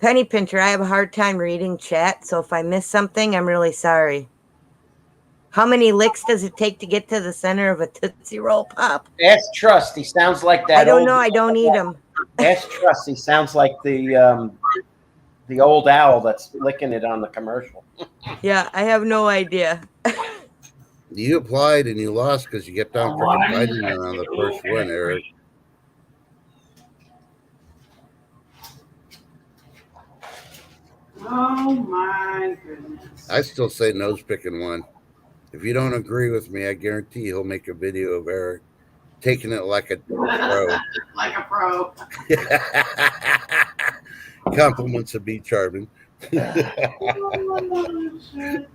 Penny Pincher, I have a hard time reading chat, so if I miss something, I'm really sorry. How many licks does it take to get to the center of a Tootsie Roll Pop? Ask Trust. He sounds like that. I don't know. I don't eat them. Ask Trust. He sounds like the old owl that's licking it on the commercial. Yeah, I have no idea. You applied and you lost because you kept on freaking biting it on the first one, Eric. Oh my goodness. I still say nose picking one. If you don't agree with me, I guarantee he'll make a video of Eric taking it like a pro. Like a pro. Compliments of B. Charbon. Oh, shit.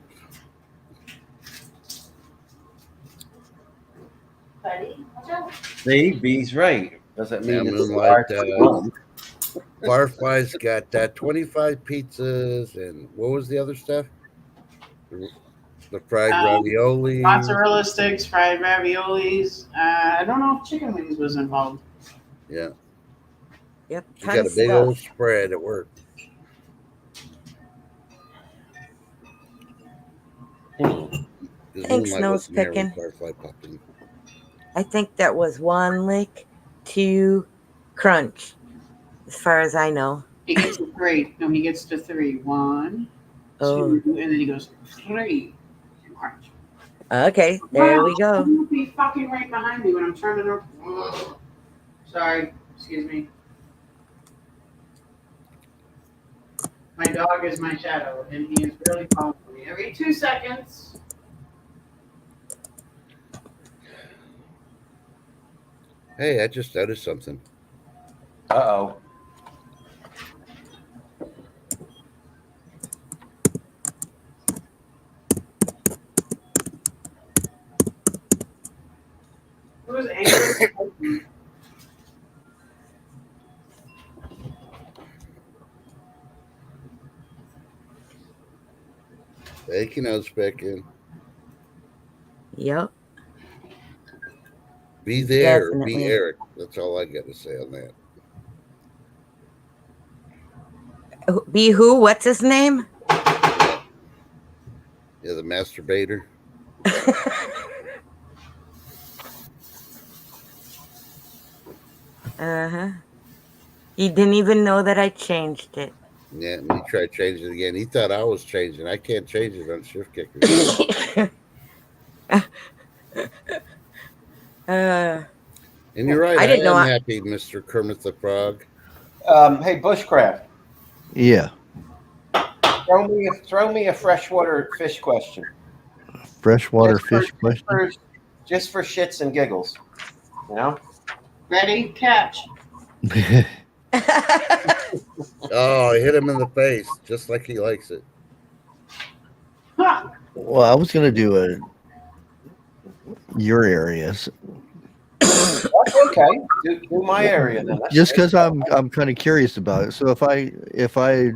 Buddy, watch out. See, B's right. Doesn't mean Yeah, it's Moonlight, hard. Barfly's got 25 pizzas and what was the other stuff? The fried ravioli. Mozzarella sticks, fried raviolis. I don't know if chicken wings was involved. Yeah, Yep. she got a big old spread at work. Thanks, Moonlight nose wasn't there when picking. Barfly popped in. I think that was 1 lick, 2 crunch, as far as I know. He gets to 3. No, he gets to 3. 1, 2, Oh, and then he goes 3. March. okay. There we go. You'll be fucking right behind me when I'm turning around. Ugh. Sorry, excuse me. My dog is my shadow, and he is really calling me every 2 seconds. Hey, I just noticed something. Uh-oh. Who was angry? Thank you, nose picking. Yep. Be there, or Definitely. be Eric. That's all I got to say on that. Be who? What's his name? Yeah, the masturbator. Uh-huh. He didn't even know that I changed it. Yeah, and he tried changing it again. He thought I was changing. I can't change it on Shift Kicker. Uh, And you're right. I didn't know am I- happy, Mr. Kermit the Frog. Hey, Bushcraft, Yeah. throw me a freshwater fish question. Freshwater Just for- fish question. Just for shits and giggles. You know? Ready? Catch. Oh, I hit him in the face, just like he likes it. Ha! Well, I was gonna do your areas That's okay. Do my area then. That's just great. because I'm kind of curious about it. So if I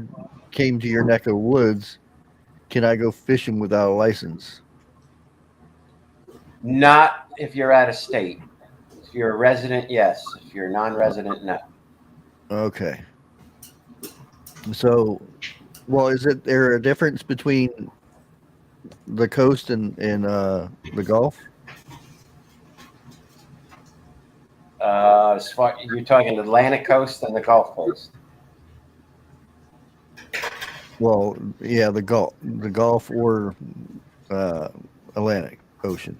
came to your neck of the woods, can I go fishing without a license? Not if you're out of state. If you're a resident, yes. If you're a non-resident, no. Okay. So, well, is there a difference between the coast and the Gulf? As far you're talking Atlantic coast and the Gulf Coast. Well, yeah, the Gulf or Atlantic Ocean.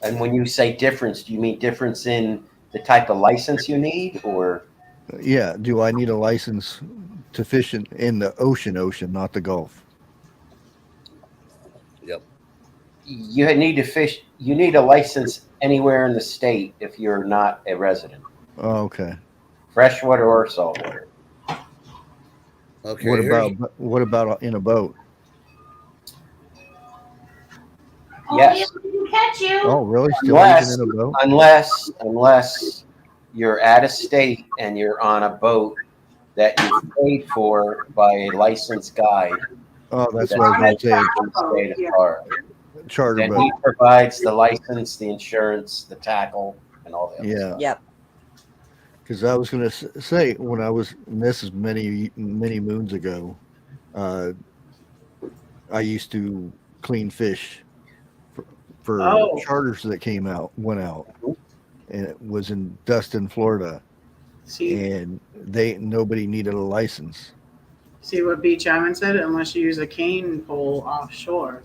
And when you say difference, do you mean difference in the type of license you need, or Yeah, do I need a license to fish in the ocean, not the Gulf? Yep. you need to fish? You need a license anywhere in the state if you're not a resident, Oh, okay. freshwater or saltwater. Okay. What about in a boat? Only Yes. if we can catch you. Oh, really? Still Unless, even in a boat? unless you're out of state and you're on a boat that you've paid for by a licensed guide. Oh, that's that what I was has going to in the state of Florida. say. Charter Then boat. he provides the license, the insurance, the tackle, and all that. Yeah. Yep. Because I was going to say when I was, and this is many moons ago, I used to clean fish for Oh. charters that went out, and it was in Dustin, Florida, See, and nobody needed a license. see what Beach Island said? Unless you use a cane pole offshore.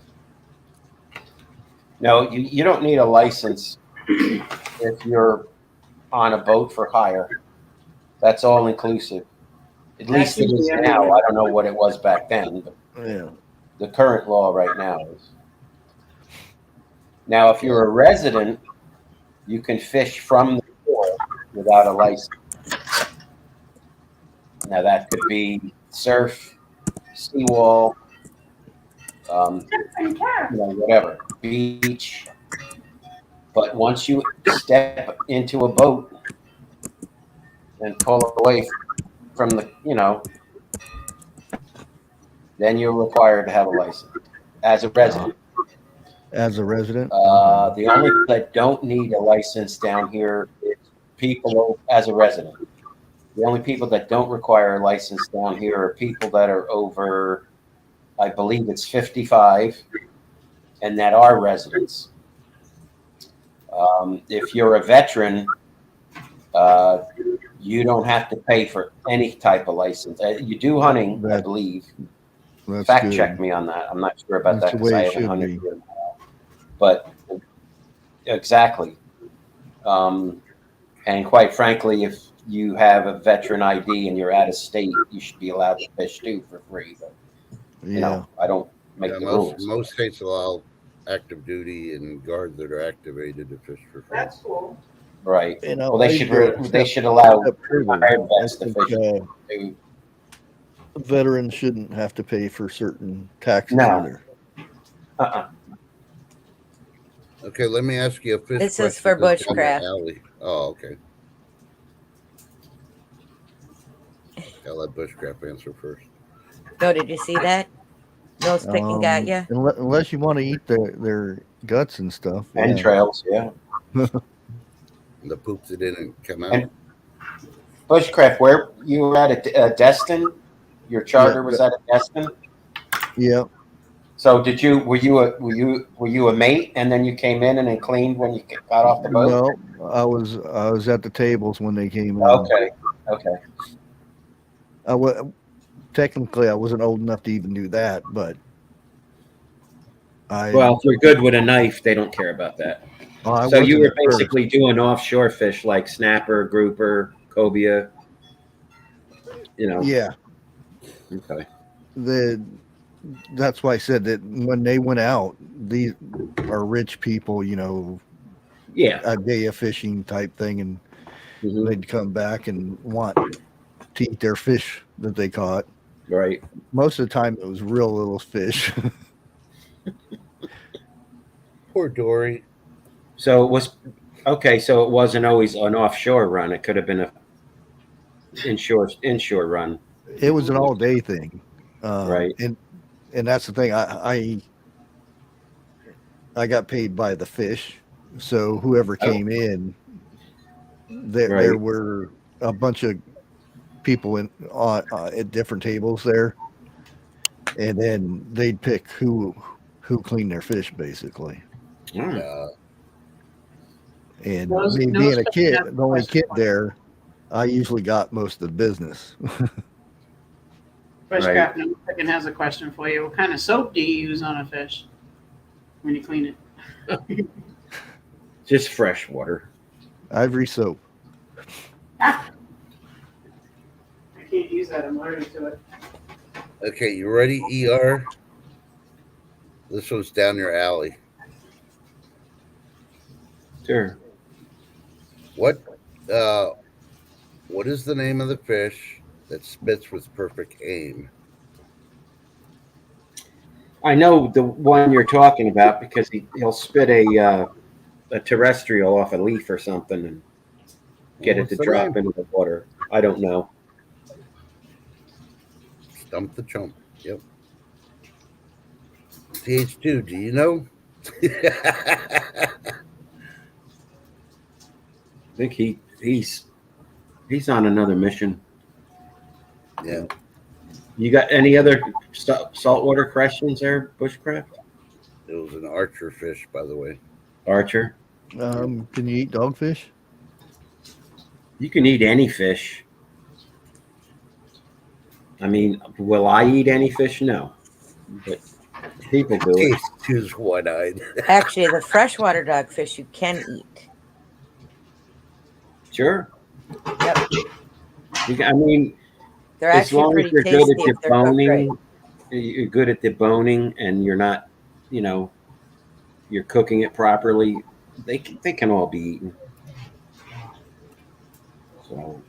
No, you don't need a license if you're on a boat for hire. That's all inclusive. At least it is now. I don't know what it was back then, but Yeah. the current law right now is. Now, if you're a resident, you can fish from the shore without a license. Now, that could be surf, seawall, whatever, beach. But once you step into a boat and pull away from the, then you're required to have a license as a resident. As a resident? The only people that don't need a license down here is people as a resident. The only people that don't require a license down here are people that are over, I believe it's 55, and that are residents. If you're a veteran, you don't have to pay for any type of license. You do hunting, I believe. That's Fact good. check me on that. I'm not sure about That's that the because way I it haven't should hunted be. here in a while. But exactly. And quite frankly, if you have a veteran ID and you're out of state, you should be allowed to fish too for free. But Yeah. I don't make the rules. Most states allow active duty and guards that are activated to fish for free. That's cool. Right. You know, Well, they I should go they step- should allow step further. hired I vets to think, fish too. veterans shouldn't have to pay for certain taxes No. either. Uh-uh. Okay, let me ask you a fish This is question for that's down the bushcraft. alley. Oh, okay. I'll let bushcraft answer first. No, did you see that? Nose picking got ya? Unless you want to eat their guts and stuff. Entrails, yeah. The poop that didn't come out. And- Bushcraft, where you were at a Destin? Your charter was at a Destin. Yeah. So were you a mate and then you came in and then cleaned when you got off the boat? No, I was at the tables when they came in. Okay. Technically, I wasn't old enough to even do that, but Well, if you're good with a knife, they don't care about that. I So you wasn't were at first. basically doing offshore fish like snapper, grouper, cobia. Yeah. Okay. That's why I said that when they went out, these are rich people, Yeah. a day of fishing type thing, and Mhm. they'd come back and want to eat their fish that they caught. Right. Most of the time, it was real little fish. Poor Dory. So it was okay. So it wasn't always an offshore run. It could have been a inshore run. It was an all day thing, Right. And that's the thing. I got paid by the fish, so whoever came in, there Right. were a bunch of people at different tables there, and then they'd pick who cleaned their fish basically. Mm. And Those- me those being a people kid, have the only question kid there, I usually got most of the business. Bushcraft Number Chicken has a question for you. What kind of soap do you use on a fish when you clean it? Just fresh water. Ivory soap. I can't use that. I'm allergic to it. Okay, you ready, ER? This one's down your alley. Sure. What is the name of the fish that spits with perfect aim? I know the one you're talking about because he'll spit a terrestrial off a leaf or something and get What's it to the drop name? into the water. I don't know. Stump the chump. Yep. TH2, do you know? I think he's on another mission. Yeah. You got any other saltwater questions there, Bushcraft? It was an archer fish, by the way. Archer? Can you eat dogfish? You can eat any fish. I mean, will I eat any fish? No. But people do it. TH2's one-eyed. Actually, the freshwater dogfish you can eat. Sure. Yep. I mean, They're as actually long as pretty you're tasty good at if they're cooked right. deboning, you're good at deboning, and you're not, you're cooking it properly. They can all be eaten. So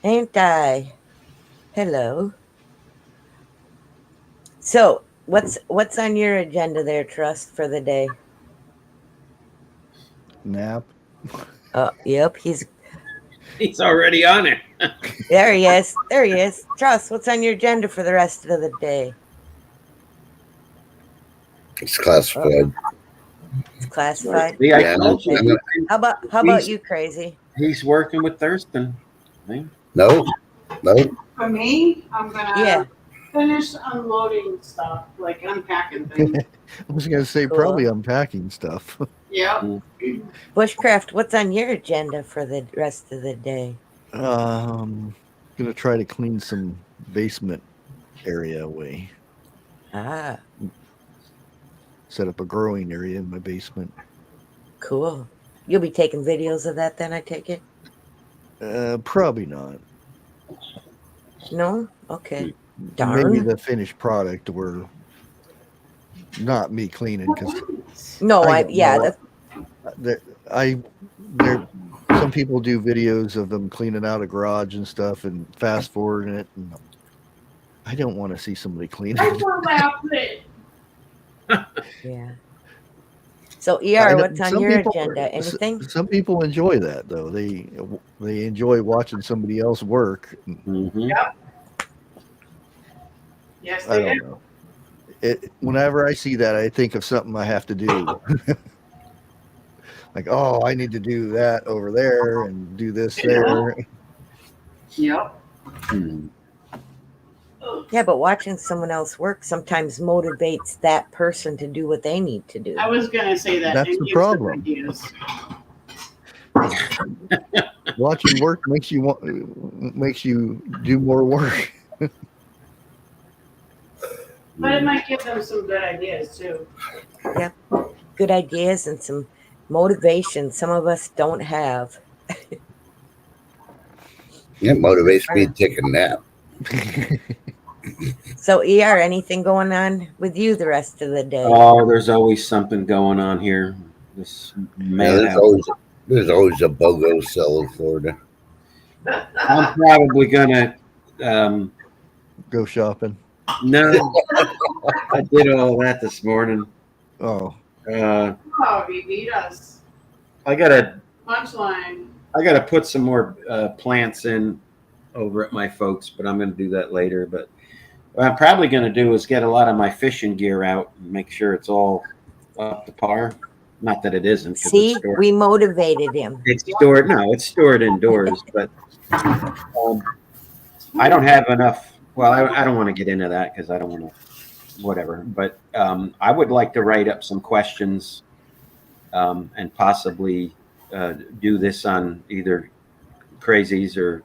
Ain't I? Hello. So, what's on your agenda there, Trust, for the day? Nap. Yep, he's already on it. there. He is. There he is. Trust, what's on your agenda for the rest of the day? It's classified. It's classified. See, I Yeah, told you. I'm gonna- How about you, Crazy? He's working with Thurston. See? No. For me, I'm gonna Yeah. finish unloading stuff, like unpacking things. I was gonna say Cool. probably unpacking stuff. Yep. Bushcraft, what's on your agenda for the rest of the day? Gonna try to clean some basement area away. Ah, Set up a growing area in my basement. cool. You'll be taking videos of that then, I take it? Probably not. No? Okay. Maybe Darn. the finished product, or not me cleaning, because No, I I don't yeah, know. that's Some people do videos of them cleaning out a garage and stuff and fast forwarding it. And I don't want to see somebody clean I it. will laugh it. yeah. So I ER, don't- what's on some your people- agenda? Anything? Some people enjoy that though. They enjoy watching somebody else work. Mhm. Yes, I they don't do. know. Whenever I see that, I think of something I have to do. Like, oh, I need to do that over there and do this there. Yep. Mhm. Yeah, but watching someone else work sometimes motivates that person to do what they need to do. I was gonna say that. That's and the give some problem. ideas. Watching work makes you do more work. But it might give them some good ideas too. Good ideas and some motivation some of us don't have. It motivates me to take a nap. So ER, anything going on with you the rest of the day? Oh, there's always something going on here. This Yeah, madhouse. there's always a BOGO sale in Florida. I'm probably gonna. Go shopping. No, I did all that this morning. Oh, Oh, he beat us. I gotta Punchline. put some more plants in over at my folks, but I'm gonna do that later. But what I'm probably gonna do is get a lot of my fishing gear out and make sure it's all up to par. Not that it isn't. 'Cause See, it's stored. we motivated him. It's stored. No, it's stored indoors, but I don't have enough Well, I don't want to get into that because I don't want to, whatever. But I would like to write up some questions and possibly do this on either Crazies or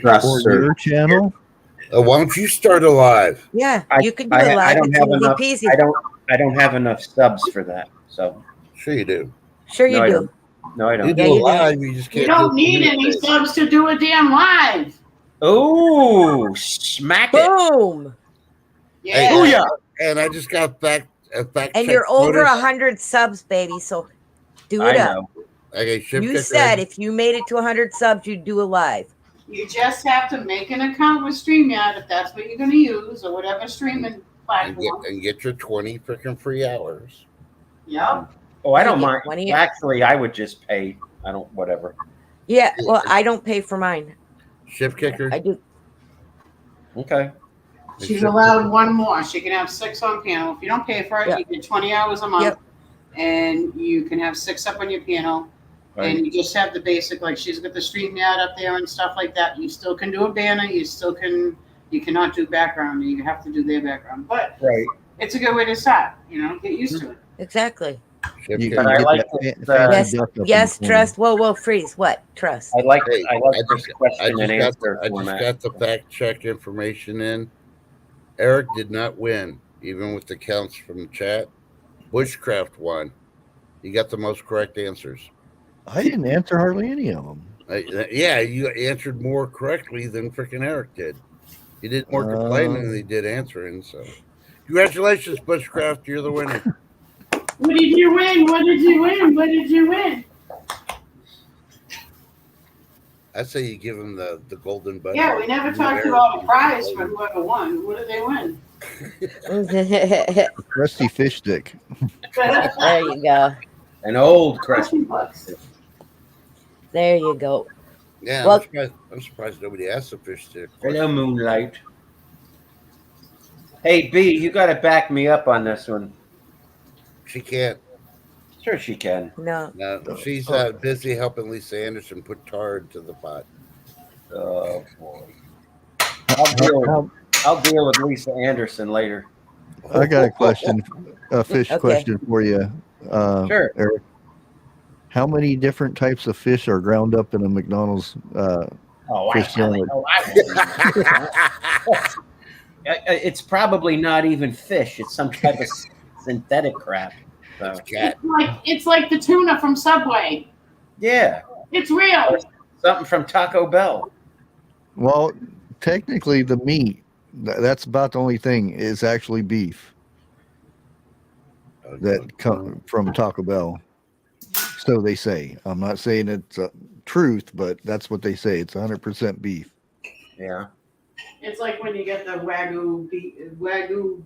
Russ Or your channel? Why don't you start a live? Yeah, I- you can do I it live. don't It's have easy enough- peasy. I don't have enough subs for that. So Sure you do. Sure you No, I do. don't. no, I You don't. do Yeah, a you do. live, you just can't You don't do it need any Tuesday. subs to do a damn live. Oh, smack it! Boom. Yeah. Booyah! And I just got a fact And check you're over notice. 100 subs, baby. So do I it up. know. Okay, Ship You Kicker. said if you made it to 100 subs, you'd do a live. You just have to make an account with StreamYard if that's what you're going to use or whatever streaming and platform. get your 20 freaking free hours. Yep. Oh, I You don't get mind. 20. Actually, I would just pay. I don't. Whatever. Yeah, well, I don't pay for mine. Ship Kicker. I do. Okay. She's allowed one more. She can have 6 on panel. If you don't pay for it, Yep. you get 20 hours a month. Yep. And you can have 6 up on your panel. Right. And you just have the basic, like she's got the StreamYard up there and stuff like that. You still can do a banner. You cannot do background. You have to do their background. But Right. it's a good way to start, get used to it. Exactly. Ship You Kicker. But I get like that this, fancy duck up in Yes, the corner. trust. Whoa, freeze. What? Trust. I like. Hey, I like I this question and answer I just format. got the fact check information in. Eric did not win, even with the counts from the chat. Bushcraft won. He got the most correct answers. I didn't answer hardly any of them. Yeah, you answered more correctly than freaking Eric did. He did more complaining than he did answering. So, congratulations, Bushcraft. You're the winner. What did you win? What did you win? What did you win? I say you give him the golden button. Yeah, we never talked about a prize for whoever won. What did they win? Crusty fish stick. There you go. An old question. $20. There you go. Yeah, Well- I'm surprised nobody asked the fish stick. Hello, Moonlight. Hey, B, you got to back me up on this one. She can't. Sure, she can. No. No, she's busy helping Lisa Anderson put tar into the pot. Oh boy. I'll deal with Lisa Anderson later. I got a question, a fish Okay. question for you. Sure. Eric. How many different types of fish are ground up in a McDonald's? Oh, Fish sandwich. It's probably not even fish. It's some type of synthetic crap. So, Cat. It's like the tuna from Subway. yeah, It's real. something from Taco Bell. Well, technically, the meat, that's about the only thing, is actually beef that come from Taco Bell. So they say. I'm not saying it's truth, but that's what they say. It's 100% beef. Yeah. It's like when you get the Wagyu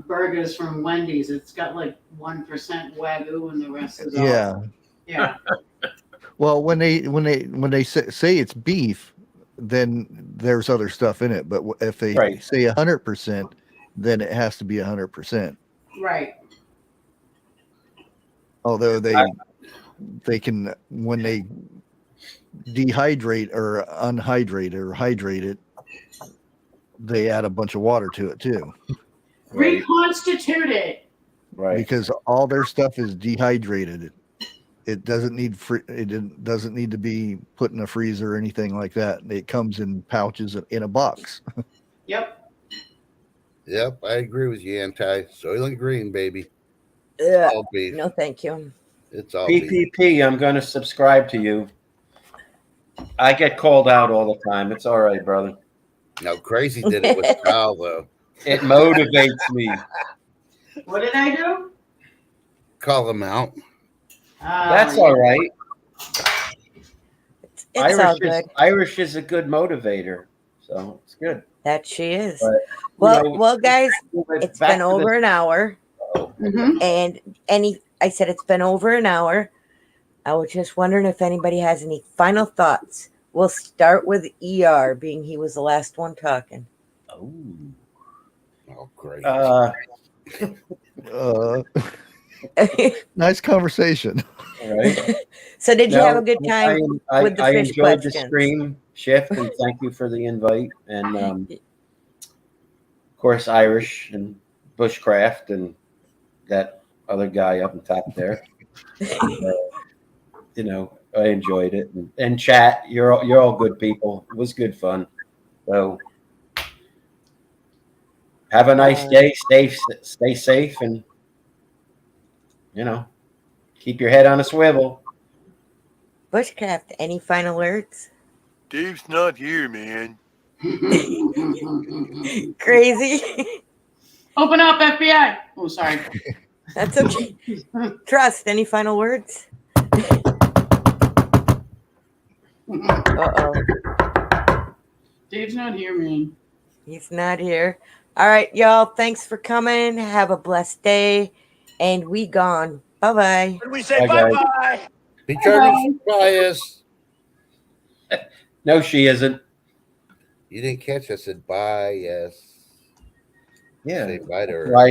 burgers from Wendy's. It's got like 1% Wagyu and the rest is all. Yeah. Yeah. Well, when they say it's beef, then there's other stuff in it. But if they Right. say 100%, then it has to be 100%. Right. Although they can, when they dehydrate or unhydrate or hydrate it, they add a bunch of water to it too, Reconstituted. Right. because all their stuff is dehydrated. It doesn't need it doesn't need to be put in a freezer or anything like that. It comes in pouches in a box. Yep. Yep, I agree with you, Anti. Soylent Green, baby. Ugh. All beef. No, thank you. It's all beef. PPP, I'm going to subscribe to you. I get called out all the time. It's all right, brother. No, Crazy did it with Kyle, though. It motivates me. What did I do? Call him out. That's all right. It's all good. Irish is a good motivator, so it's good. That she is. But, Well, guys, it's back been to over an hour, Mm-hmm. and I said it's been over an hour. I was just wondering if anybody has any final thoughts. We'll start with ER, being he was the last one talking. Oh, great. Nice conversation. All right. So, did you No, have a good time? with the I fish enjoyed the questions? stream. shift, and thank you for the invite. And of course, Irish and Bushcraft and that other guy up on top there. You know, I enjoyed it. And chat, you're all good people. It was good fun. So have a nice day. Stay safe, and you know, keep your head on a swivel. Bushcraft, any final words? Dave's not here, man. Crazy. Open up, FBI. Oh, sorry. That's okay. Trust, any final words? Uh-oh. Dave's not here, man. He's not here. All right, y'all. Thanks for coming. Have a blessed day. And we gone. Bye-bye. When we say Bye, guys. bye-bye. Be careful, bias. No, she isn't. You didn't catch. I said bye. Yes. Yeah. Say bye to her. Right.